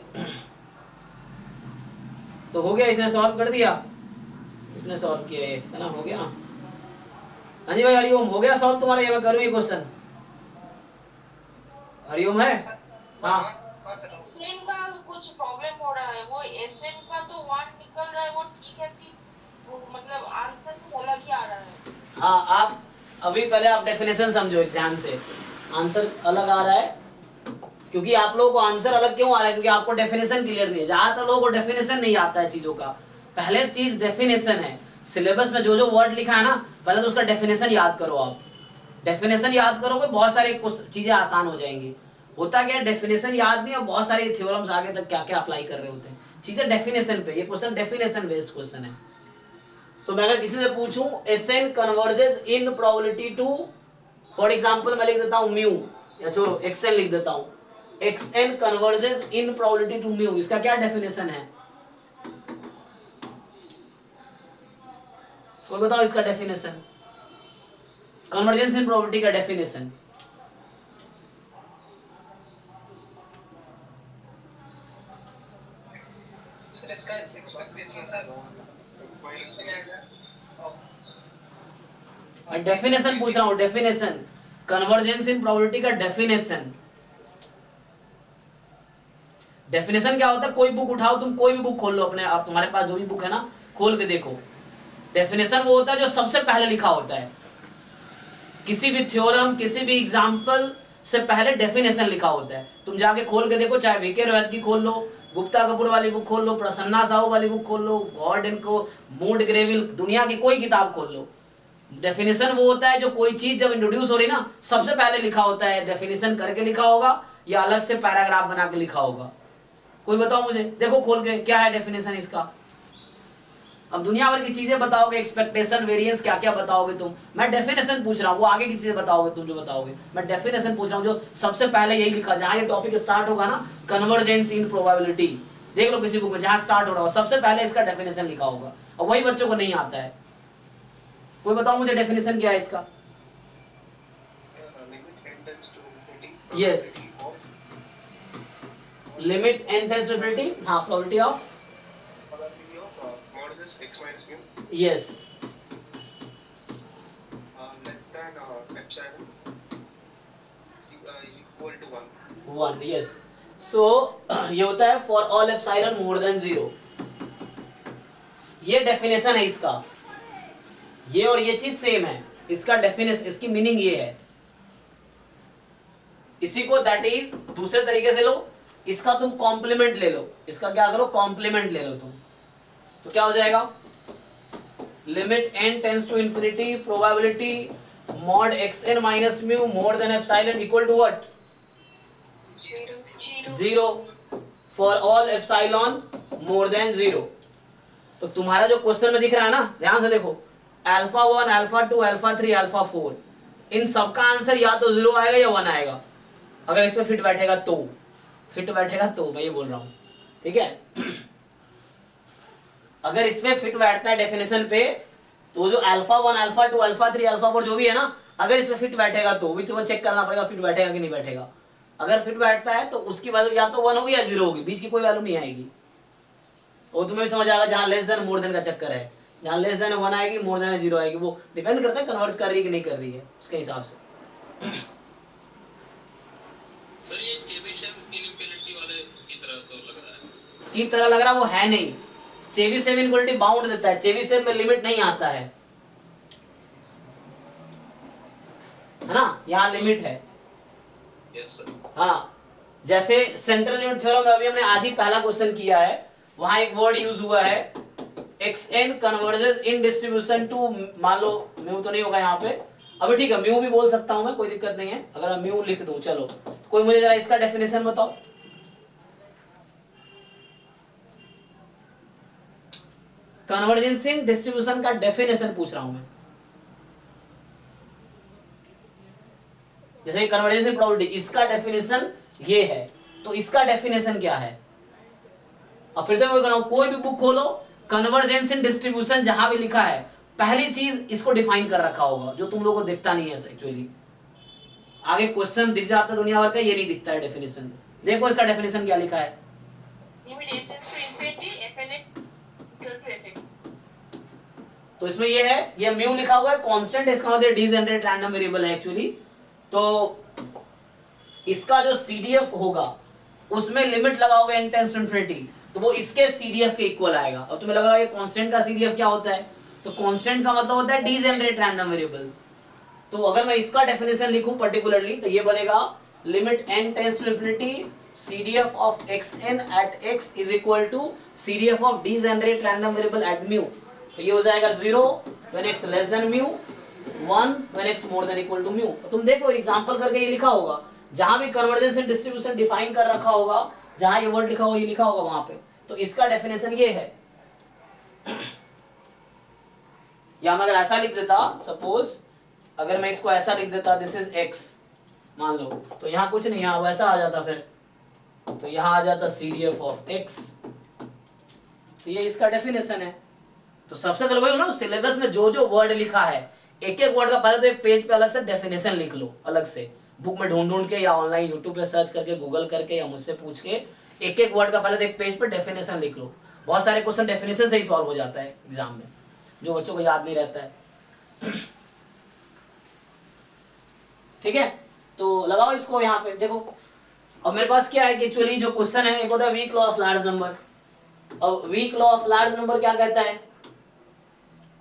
तो हो गया, इसने सॉल्व कर दिया, इसने सॉल्व किया, ये है ना? हो गया। हाँ जी भाई, हरिओम। हो गया सॉल्व तुम्हारा? ये मैं करूँ ये क्वेश्चन? हरिओम है? हाँ एसएन का कुछ प्रॉब्लम हो रहा है। वो एसएन का तो 1 निकल रहा है, वो ठीक है कि वो मतलब आंसर तो अलग ही आ रहा है। हाँ, आप अभी पहले आप डेफिनेशन समझो ध्यान से। आंसर अलग आ रहा है क्योंकि आप लोगों को आंसर अलग क्यों आ रहा है? क्योंकि आपको डेफिनेशन क्लियर नहीं है। ज्यादातर लोगों को डेफिनेशन नहीं आता है चीजों का। पहले चीज डेफिनेशन है। सिलेबस में जो जो वर्ड लिखा है ना, पहले तो उसका डेफिनेशन याद करो। आप डेफिनेशन याद करोगे, बहुत सारी चीजें आसान हो जाएंगी। होता क्या है, डेफिनेशन याद नहीं है, बहुत सारे थ्योरम्स आगे तक क्या क्या अप्लाई कर रहे होते हैं, चीजें डेफिनेशन पे, ये क्वेश्चन डेफिनेशन बेस्ड क्वेश्चन है। सो मैं अगर किसी से पूछूं Sn converges in probability to, for example मैं लिख देता हूं म्यू, या छोड़ो Xn लिख देता हूं, Xn converges in probability to mu, इसका क्या डेफिनेशन है, कोई बताओ इसका डेफिनेशन, कन्वर्जेंस इन प्रोबेबिलिटी का डेफिनेशन। सर इसका एक्सपेक्टेशन सर माइनस में जाएगा। डेफिनेशन पूछ रहा हूं, डेफिनेशन, कन्वर्जेंस इन प्रोबेबिलिटी का डेफिनेशन। डेफिनेशन क्या होता है, कोई बुक उठाओ, तुम कोई भी बुक खोल लो अपने आप, तुम्हारे पास जो भी बुक है ना, खोल के देखो। डेफिनेशन वो होता है जो सबसे पहले लिखा होता है, किसी भी थ्योरम, किसी भी एग्जांपल से पहले डेफिनेशन लिखा होता है। तुम जाके खोल के देखो, चाहे वीके रोहित की खोल लो, गुप्ता कपूर वाली बुक खोल लो, प्रसन्ना साहू वाली बुक खोल लो, गॉर्डन को, मूड ग्रेविल, दुनिया की कोई किताब खोल लो। डेफिनेशन वो होता है जो कोई चीज जब इंट्रोड्यूस हो रही ना, सबसे पहले लिखा होता है, डेफिनेशन करके लिखा होगा या अलग से पैराग्राफ बना के लिखा होगा। कोई बताओ मुझे, देखो खोल के क्या है डेफिनेशन इसका। अब दुनिया भर की चीजें बताओगे, एक्सपेक्टेशन, वेरिएंस, क्या क्या बताओगे तुम, मैं डेफिनेशन पूछ रहा हूँ, वो आगे की चीजें बताओगे तुम जो बताओगे, मैं डेफिनेशन पूछ रहा हूँ जो सबसे पहले यही लिखा, जहां ये टॉपिक स्टार्ट होगा ना, कन्वर्जेंस इन प्रोबेबिलिटी, देख लो किसी बुक में जहां स्टार्ट हो रहा हो, सबसे पहले इसका डेफिनेशन लिखा होगा, और वही बच्चों को नहीं आता है। कोई बताओ मुझे डेफिनेशन क्या है इसका। Yes, limit n tends to infinity, हाँ, probability of modulus x minus mu yes less than epsilon is equal to 1. 1, yes. So ये होता है for all epsilon more than 0, ये डेफिनेशन है इसका, ये और ये चीज सेम है, इसका डेफिनेशन, इसकी मीनिंग ये है। इसी को दैट इज दूसरे तरीके से लो, इसका तुम कॉम्प्लीमेंट ले लो, इसका क्या करो, कॉम्प्लीमेंट ले लो तुम, तो क्या हो जाएगा, limit n tends to infinity probability mod xn minus mu more than epsilon equal to what, 0 for all epsilon more than 0। तो तुम्हारा जो क्वेश्चन में दिख रहा है ना, ध्यान से देखो, अल्फा 1, अल्फा 2, अल्फा 3, अल्फा 4, इन सबका आंसर या तो 0 आएगा या 1 आएगा, अगर इसमें फिट बैठेगा तो, फिट बैठेगा तो, मैं ये बोल रहा हूं, ठीक है। अगर इसमें फिट बैठता है डेफिनेशन पे, तो जो अल्फा 1, अल्फा 2, अल्फा 3, अल्फा 4 जो भी है ना, अगर इसमें फिट बैठेगा तो भी तुम्हें चेक करना पड़ेगा फिट बैठेगा कि नहीं बैठेगा। अगर फिट बैठता है तो उसकी वैल्यू या तो 1 होगी या 0 होगी, बीच की कोई वैल्यू नहीं आएगी। वो तुम्हें भी समझ आएगा, जहां लेस देन मोर देन का चक्कर है, जहां लेस देन 1 आएगी, मोर देन 0 आएगी, वो डिपेंड करता है कन्वर्ट कर रही है कि नहीं कर रही है, उसके हिसाब से। सर ये चेबीशेव इनइक्वालिटी वाले की तरह तो लग रहा है, की तरह लग रहा, वो है नहीं। चेबीशेव इनइक्वालिटी बाउंड देता है, चेबीशेव में लिमिट नहीं आता है ना, यहाँ लिमिट है। Yes sir. हाँ, जैसे सेंट्रल लिमिट थ्योरम में अभी हमने आज ही पहला क्वेश्चन किया है, वहां एक वर्ड यूज हुआ है, xn converges in distribution to, मान लो म्यू तो नहीं होगा यहाँ पे, अभी ठीक है, म्यू भी बोल सकता हूं मैं, कोई दिक्कत नहीं है, अगर मैं म्यू लिख दूं, चलो कोई मुझे जरा इसका डेफिनेशन बताओ। कन्वर्जेंस इन डिस्ट्रीब्यूशन का डेफिनेशन पूछ रहा हूं मैं, जैसे कन्वर्जेंस इन प्रोबेबिलिटी, इसका डेफिनेशन ये है, तो इसका डेफिनेशन क्या है। अब फिर से मैं कराऊं, कोई भी बुक खोलो, कन्वर्जेंस इन डिस्ट्रीब्यूशन जहां भी लिखा है, पहली चीज इसको डिफाइन कर रखा होगा, जो तुम लोगों को दिखता नहीं है एक्चुअली। आगे क्वेश्चन दिख जाता है दुनिया भर का, ये नहीं दिखता है डेफिनेशन। देखो इसका डेफिनेशन क्या लिखा है, limit n tends to infinity fnx equal to fx। तो इसमें ये है, ये म्यू लिखा हुआ है, कांस्टेंट है, इसका मतलब डिजेनरेट रैंडम वेरिएबल है एक्चुअली। तो इसका जो सीडीएफ होगा उसमें लिमिट लगाओगे n टेंड्स टू इंफिनिटी, तो वो इसके सीडीएफ के इक्वल आएगा। अब तुम्हें लग रहा है ये कांस्टेंट का सीडीएफ क्या होता है, तो कांस्टेंट का मतलब होता है डिजेनरेट रैंडम वेरिएबल। तो अगर मैं इसका डेफिनेशन लिखूं पर्टिकुलरली, तो ये बनेगा limit n tends to infinity CDF of xn at x is equal to CDF of degenerate random variable at mu। तो ये हो जाएगा 0 when x less than mu, 1 when x more than equal to mu। तो तुम देखो example करके ये लिखा होगा, जहां भी कन्वर्जेंस एंड डिस्ट्रीब्यूशन डिफाइन कर रखा होगा, जहां ये वर्ड लिखा होगा, ये लिखा होगा वहां पे, तो इसका डेफिनेशन ये है। या मैं अगर ऐसा लिख देता, सपोज अगर मैं इसको ऐसा लिख देता, दिस इज एक्स मान लो, तो यहाँ कुछ नहीं, यहाँ वैसा आ जाता फिर, तो यहाँ आ जाता CDF ऑफ एक्स। तो ये इसका डेफिनेशन है। तो सबसे पहले वही ना, सिलेबस में जो जो वर्ड लिखा है, एक एक वर्ड का पहले तो एक पेज पे अलग से डेफिनेशन लिख लो, अलग से बुक में ढूंढ ढूंढ के, या ऑनलाइन यूट्यूब पे सर्च करके, गूगल करके, या मुझसे पूछ के, एक एक वर्ड का पहले तो एक पेज पे डेफिनेशन लिख लो। बहुत सारे क्वेश्चन डेफिनेशन से ही सॉल्व हो जाता है एग्जाम में, जो बच्चों को याद नहीं रहता है। ठीक है, तो लगाओ इसको यहाँ पे, देखो अब मेरे पास क्या है कि एक्चुअली जो क्वेश्चन है, एक होता है weak law of large number. अब weak law of large number क्या कहता है?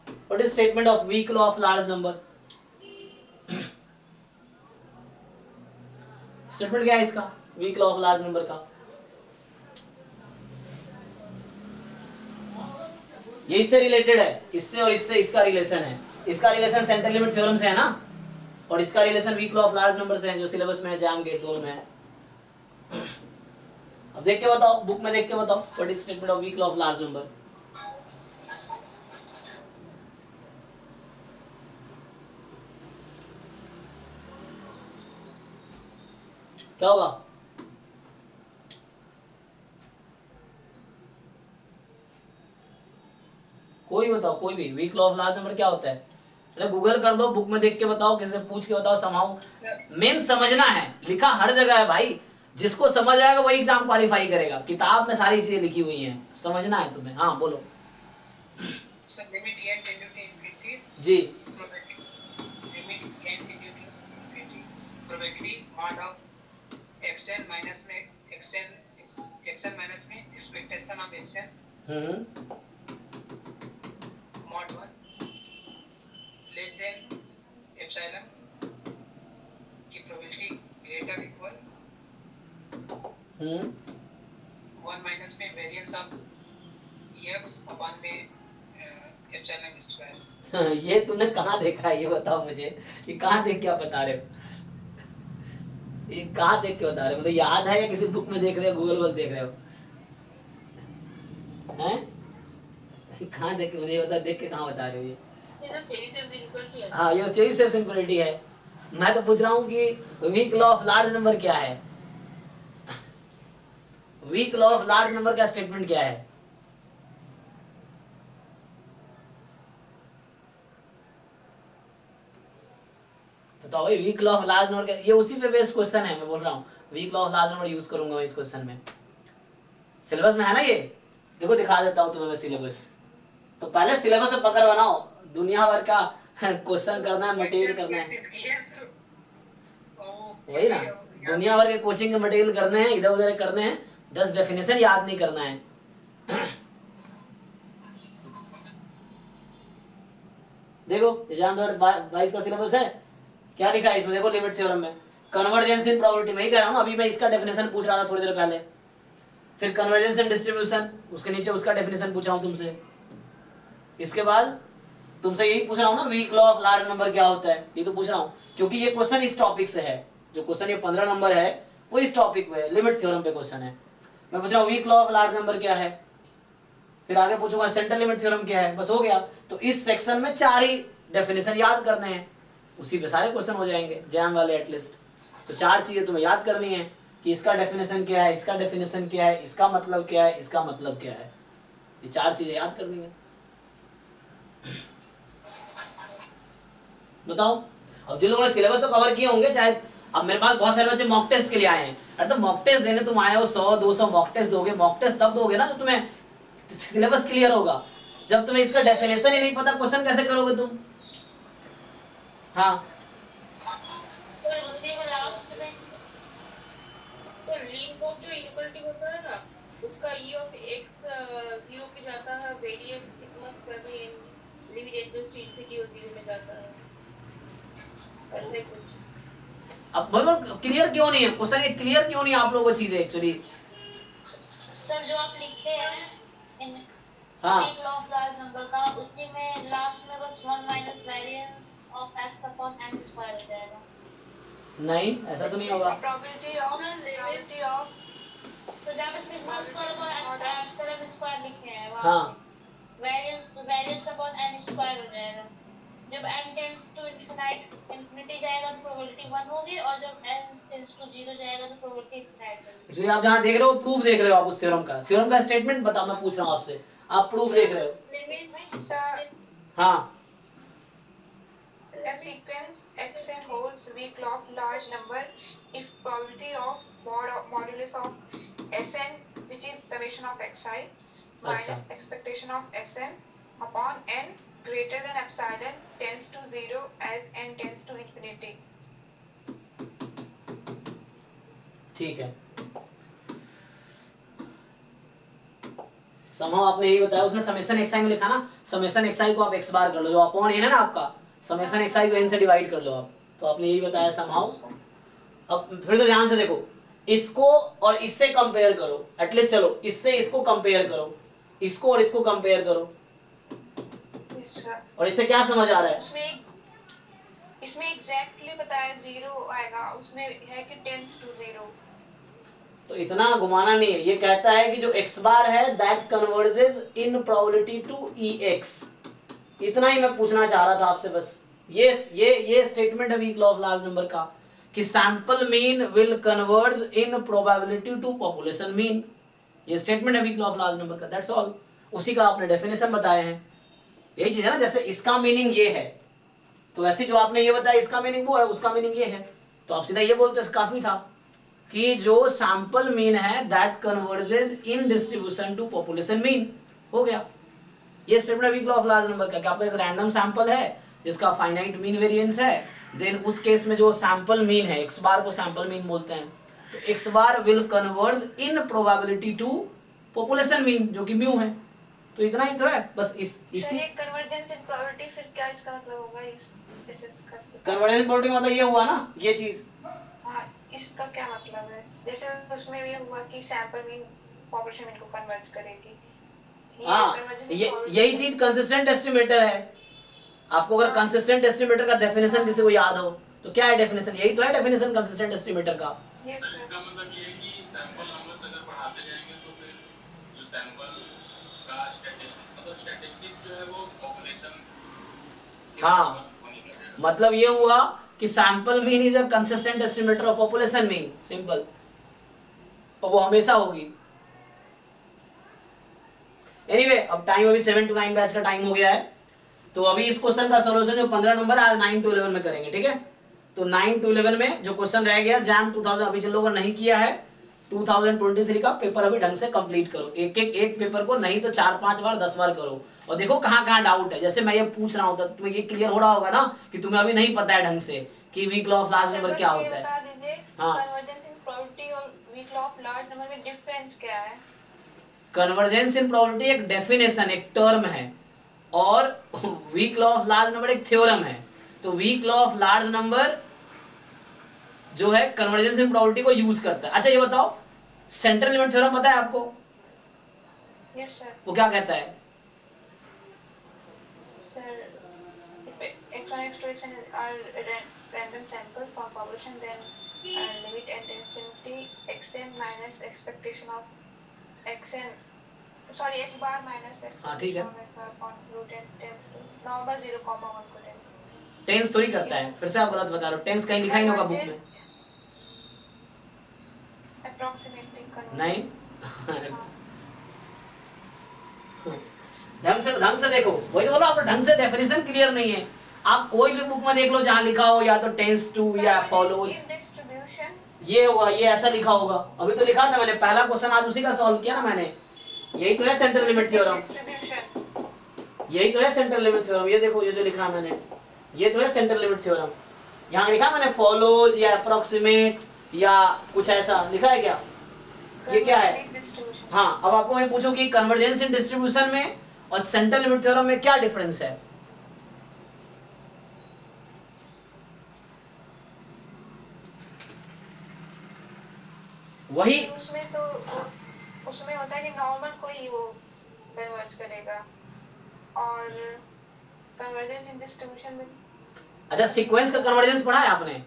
What is statement of weak law of large number? Statement क्या है इसका, weak law of large number का? ये इससे रिलेटेड है, इससे और इससे इसका रिलेशन है। इसका रिलेशन सेंट्रल लिमिट थ्योरम से है ना, और इसका relation weak law of large number से है, जो सिलेबस में है, जैम गेट दोनों में है। अब देख के बताओ, बुक में देख के बताओ, what is statement of weak law of large number? क्या होगा? कोई बताओ, कोई भी, weak law of large number क्या होता है? अरे गूगल कर दो, बुक में देख के बताओ, किसी से पूछ के बताओ, समाओ। मेन समझना है, लिखा हर जगह है भाई, जिसको समझ आएगा वही एग्जाम क्वालिफाई करेगा। किताब में सारी चीजें लिखी हुई हैं, समझना है तुम्हें। हाँ बोलो sir. Limit n tending to infinity जी। Limit n tending to infinity probability mod of xn minus में xn माइनस में expectation of xn mod 1 less than epsilon की प्रोबेबिलिटी ग्रेटर इक्वल 1 माइनस में वेरिएंस ऑफ x अपॉन में epsilon square. ये तुमने कहाँ देखा है, ये बताओ मुझे, ये कहाँ देख के आप बता रहे हो? ये कहाँ देख के बता रहे हो? मतलब याद है या किसी बुक में देख रहे हो, गूगल पर देख रहे हो? हैं? कहाँ देख के, मुझे ये बता, देख के कहाँ बता रहे हो? ये तो सीरीज से इक्वलिटी है। हाँ, ये चेरी से सिंपलिटी है। मैं तो पूछ रहा हूँ कि weak law of large number क्या है? Weak law of large number का स्टेटमेंट क्या है? बताओ भाई, weak law of large number क्या? ये उसी पे बेस्ड क्वेश्चन है, मैं बोल रहा हूँ weak law of large number use करूंगा मैं इस क्वेश्चन में। सिलेबस में है ना ये, देखो दिखा देता हूँ तुम्हें सिलेबस। तो पहले सिलेबस से पकड़ बनाओ, दुनिया भर का क्वेश्चन करना है, मटेरियल करना है, वही ना, दुनिया भर के कोचिंग के मटेरियल करने हैं, इधर उधर करने हैं, 10 डेफिनेशन याद नहीं करना है। देखो एग्जाम 2022 का सिलेबस है, क्या लिखा है इसमें? देखो लिमिट थ्योरम में कन्वर्जेंस इन प्रोबेबिलिटी, मैं ही कह रहा हूँ ना, अभी मैं इसका डेफिनेशन पूछ रहा था थोड़ी देर पहले। फिर कन्वर्जेंस इन डिस्ट्रीब्यूशन, उसके नीचे उसका डेफिनेशन पूछा हूँ तुमसे। इसके बाद तुमसे यही पूछ रहा हूँ ना, weak law of large number क्या होता है, ये तो पूछ रहा हूँ, क्योंकि ये क्वेश्चन इस टॉपिक से है। जो क्वेश्चन ये 15 नंबर है वो इस टॉपिक पे है, लिमिट थ्योरम पे क्वेश्चन है। मैं पूछ रहा हूँ weak law of large number क्या है, फिर आगे पूछूंगा सेंट्रल लिमिट थ्योरम क्या है, बस हो गया। तो इस सेक्शन में 4 ही डेफिनेशन याद करने हैं, उसी पे सारे क्वेश्चन हो जाएंगे जैम वाले एटलीस्ट। तो 4 चीजें तुम्हें याद करनी है कि इसका डेफिनेशन क्या है, इसका डेफिनेशन क्या है, इसका मतलब क्या है, इसका मतलब क्या है, ये 4 चीजें याद करनी है। बताओ, अब जिन लोगों ने सिलेबस तो कवर किए होंगे, चाहे अब मेरे पास बहुत सारे बच्चे मॉक टेस्ट के लिए आए हैं, अरे तो मॉक टेस्ट देने तुम आए हो, 100-200 मॉक टेस्ट दोगे, मॉक टेस्ट तब दोगे ना जब तुम्हें सिलेबस क्लियर होगा। जब तुम्हें इसका डेफिनेशन ही नहीं पता, क्वेश्चन कैसे करोगे तुम? हाँ तो उसी में लास्ट में तो लीन ऑफ जो इनइक्वालिटी होता है ना, उसका e ऑफ x 0 पे जाता है, वेरिएंस सिग्मा स्क्वायर में लिमिट एंड टू इंफिनिटी और 0 में जाता है, ऐसे कुछ। अब बोलो क्लियर क्यों नहीं है क्वेश्चन, ये क्लियर क्यों नहीं आप लोगों को चीजें एक्चुअली? सर जो आप लिखते हैं इन हाँ weak law of large number का, उसी में लास्ट में बस 1 minus variance of x upon n square हो जाएगा। नहीं, ऐसा तो नहीं होगा। probability of तो जहाँ पे सिग्मा स्क्वायर और एप्सिलॉन स्क्वायर लिखे हैं वहाँ हाँ वेरियंस अपॉन एन स्क्वायर हो जाएगा। जब n टेंड्स टू इंफिनिटी जाएगा तो प्रोबेबिलिटी 1 होगी, और जब n टेंड्स टू 0 जाएगा तो प्रोबेबिलिटी इनफिनाइट होगी। एक्चुअली आप जहाँ देख रहे हो प्रूफ देख रहे हो आप उस थ्योरम का स्टेटमेंट बताओ, मैं पूछ रहा हूँ आपसे, आप प्रूफ देख रहे हो। हाँ A sequence xn holds weak log large number if probability of modulus of Sn, which is summation of xi minus expectation of Sn upon n greater than epsilon tends to 0 as n tends to infinity. ठीक है, somehow आपने यही बताया, उसमें summation x आई में लिखा ना, summation x आई को आप एक्स बार कर लो, जो अपॉन एन है ना आपका, समेशन एक्स आई को एन से डिवाइड कर लो आप, तो आपने यही बताया समहाउ। अब फिर से ध्यान से देखो, इसको और इससे कंपेयर करो, एटलीस्ट चलो इससे इसको कंपेयर करो, इसको और इसको कंपेयर करो, और इससे क्या समझ आ रहा है? इसमें एग्जैक्टली बताया 0 आएगा, उसमें है कि टेंड्स टू 0। तो इतना घुमाना नहीं है, ये कहता है कि जो x बार है that converges in probability to ex, इतना ही मैं पूछना चाह रहा था आपसे बस। ये स्टेटमेंट है weak law of large number का कि sample mean will converge in probability to population mean, ये स्टेटमेंट है weak law of large number का, दैट्स ऑल। उसी का आपने डेफिनेशन बताए हैं, यही चीज है ना, जैसे इसका मीनिंग ये है तो वैसे जो आपने ये बताया इसका मीनिंग वो है, उसका मीनिंग ये है, तो आप सीधा ये बोलते काफी था कि जो सैंपल मीन है that converges in distribution to population mean, हो गया। ये statement weak law of large number का कि आपका एक रैंडम सैंपल है जिसका फाइनाइट मीन वेरिएंस है, देन उस केस में जो सैंपल मीन है, एक्स बार को सैंपल मीन बोलते हैं, तो x bar will converge in probability to population mean जो कि म्यू है, तो इतना ही तो है बस। इसी कन्वर्जेंस इन प्रोबेबिलिटी, फिर क्या इसका मतलब होगा? कन्वर्जेंस प्रोबेबिलिटी मतलब ये हुआ ना, ये चीज। हाँ, इसका क्या मतलब है? जैसे उसमें ये हुआ कि सैंपल मीन पॉपुलेशन मीन को कन्वर्ज करेगी। हाँ, यही चीज कंसिस्टेंट एस्टिमेटर है। आपको अगर कंसिस्टेंट एस्टिमेटर का डेफिनेशन किसी को याद हो तो क्या है डेफिनेशन? यही तो है डेफिनेशन कंसिस्टेंट एस्टिमेटर का। इसका मतलब ये है कि सैंपल नंबर्स अगर बढ़ाते जाएंगे तो फिर जो सैंपल का स्टैटिस्टिक्स जो है वो पॉपुलेशन, हाँ, मतलब ये हुआ कि sample mean is a consistent estimator of population mean, simple, और वो हमेशा होगी। एनीवे, अब टाइम अभी 7 to 9 बैच का टाइम हो गया है, तो अभी इस क्वेश्चन का सॉल्यूशन जो 15 नंबर आज 9 to 11 में करेंगे, ठीक है? तो 9 to 11 में जो क्वेश्चन रह गया जैम 2000, अभी जिन लोगों ने नहीं किया है 2023 का पेपर अभी ढंग से कंप्लीट करो, एक पेपर को नहीं तो 4-5 बार 10 बार करो, और देखो कहाँ डाउट है। जैसे मैं ये पूछ रहा हूँ तो तुम्हें ये क्लियर हो रहा होगा ना कि तुम्हें अभी नहीं पता है ढंग से कि weak law of large number क्या होता है। हाँ, कन्वर्जेंस इन प्रोबेबिलिटी और weak law of large number में डिफरेंस क्या है? कन्वर्जेंस इन प्रोबेबिलिटी एक डेफिनेशन, एक टर्म है, और weak law of large number एक थ्योरम है। तो weak law of large number जो है कन्वर्जेंस इन प्रोबेबिलिटी को यूज करता है। अच्छा ये बताओ, सेंट्रल लिमिट थ्योरम पता है आपको? Yes sir. वो क्या कहता है? Sir, x1 x2 xn are random sample from population, then limit n tends to infinity xn minus expectation of xn, sorry x bar minus x, हाँ ठीक है, upon root n tends to normal 0, 1 को tense tense थोड़ी करता है, फिर से आप गलत बता रहे हो, टेंस कहीं लिखा ही नहीं होगा बुक में। अप्रॉक्सीमेटली नहीं ढंग से देखो, वही तो बोलो, आप ढंग से डेफिनेशन क्लियर नहीं है। आप कोई भी बुक में देख लो जहां लिखा हो या तो टेंस टू या फॉलोज, ये होगा, ये ऐसा लिखा होगा। अभी तो लिखा था मैंने, पहला क्वेश्चन आज उसी का सॉल्व किया ना मैंने, यही तो है सेंट्रल लिमिट थ्योरम, यही तो है सेंट्रल लिमिट थ्योरम। ये देखो, ये जो लिखा है मैंने, ये तो है सेंट्रल लिमिट थ्योरम। यहाँ लिखा मैंने फॉलोज या अप्रोक्सीमेट या कुछ ऐसा लिखा है क्या? ये क्या है? हाँ, अब आपको मैं पूछूं कि कन्वर्जेंस इन डिस्ट्रीब्यूशन में और सेंट्रल लिमिट थ्योरम में क्या डिफरेंस है? वही उसमें होता है कि नॉर्मल को ही वो कन्वर्ज करेगा, और कन्वर्जेंस इन डिस्ट्रीब्यूशन में। अच्छा, सीक्वेंस का कन्वर्जेंस पढ़ा है आपने?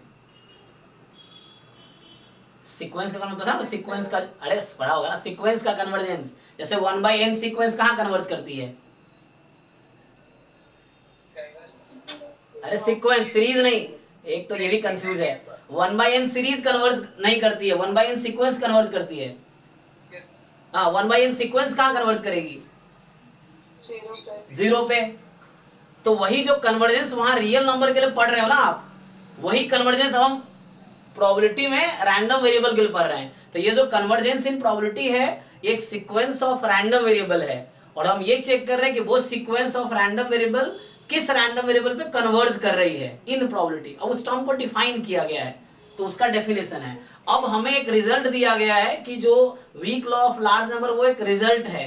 सीक्वेंस का कन्वर्जेंस पता है ना, सीक्वेंस का, अरे पढ़ा होगा ना सीक्वेंस का कन्वर्जेंस। जैसे 1/n सीक्वेंस कहाँ कन्वर्ज करती है? अरे सीक्वेंस, सीरीज नहीं, एक तो ये भी कंफ्यूज है। 1/n सीरीज कन्वर्ज नहीं करती है, 1/n सीक्वेंस कन्वर्ज करती है। हाँ, 1/n सीक्वेंस कहाँ कन्वर्ज करेगी? 0 पे। तो वही जो कन्वर्जेंस वहां रियल नंबर के लिए पढ़ रहे हो ना आप, वही कन्वर्जेंस हम प्रोबेबिलिटी में रैंडम वेरिएबल के लिए पढ़ रहे हैं। तो ये जो कन्वर्जेंस इन प्रोबेबिलिटी है, ये एक सीक्वेंस ऑफ रैंडम वेरिएबल है, और हम ये चेक कर रहे हैं कि वो सीक्वेंस ऑफ रैंडम वेरिएबल किस रैंडम वेरिएबल पे कन्वर्ज कर रही है इन प्रोबेबिलिटी। अब उस टर्म को डिफाइन किया गया है, तो उसका डेफिनेशन है। अब हमें एक रिजल्ट दिया गया है कि जो weak law of large number वो एक रिजल्ट है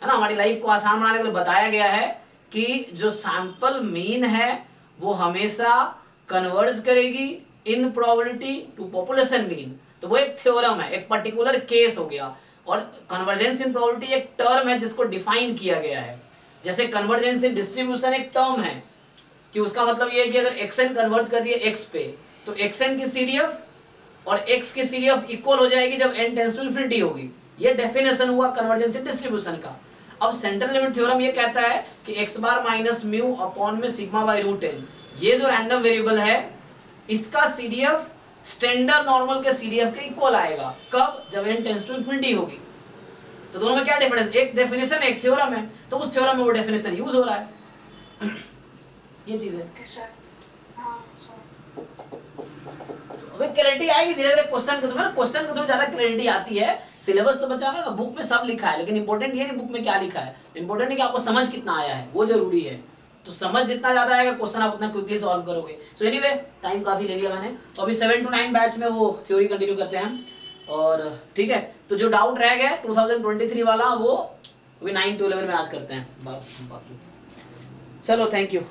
ना। हमारी लाइफ को आसान बनाने के लिए बताया गया है कि जो सैंपल मीन है वो हमेशा कन्वर्ज करेगी in probability to population mean. तो वो एक थ्योरम है, एक पर्टिकुलर केस हो गया। और कन्वर्जेंस इन प्रोबेबिलिटी एक टर्म है जिसको डिफाइन किया गया है। जैसे कन्वर्जेंस इन डिस्ट्रीब्यूशन एक टर्म है कि उसका मतलब ये है कि अगर xn कन्वर्ज कर रही है x पे, तो xn की CDF और x की CDF इक्वल हो जाएगी जब n टेंड्स टू इंफिनिटी होगी। ये डेफिनेशन हुआ कन्वर्जेंस इन डिस्ट्रीब्यूशन का। अब सेंट्रल लिमिट थ्योरम ये कहता है कि x बार माइनस म्यू अपॉन में सिग्मा बाई रूट n, ये जो रैंडम वेरिएबल है इसका CDF स्टैंडर्ड नॉर्मल के CDF के इक्वल आएगा। कब? जब n टेंड्स टू इंफिनिटी होगी। तो दोनों में क्या डिफरेंस? एक डेफिनेशन एक थ्योरम है, तो उस थ्योरम में वो डेफिनेशन यूज हो रहा है। ये चीज है। अबे क्लैरिटी आएगी धीरे धीरे क्वेश्चन के थ्रू, क्वेश्चन के थ्रू ज्यादा क्लैरिटी आती है। सिलेबस तो बचा है, बुक में सब लिखा है, लेकिन इंपॉर्टेंट ये नहीं बुक में क्या लिखा है, इंपॉर्टेंट है कि आपको समझ कितना आया है, वो जरूरी है। तो समझ जितना ज्यादा आएगा क्वेश्चन आप उतना क्विकली सॉल्व करोगे। सो एनीवे टाइम काफी ले लिया मैंने, तो अभी 7 to 9 बैच में वो थ्योरी कंटिन्यू करते हैं। और ठीक है, तो जो डाउट रह गया 2023 वाला वो अभी 9 to 11 में आज करते हैं बाकी। चलो थैंक यू।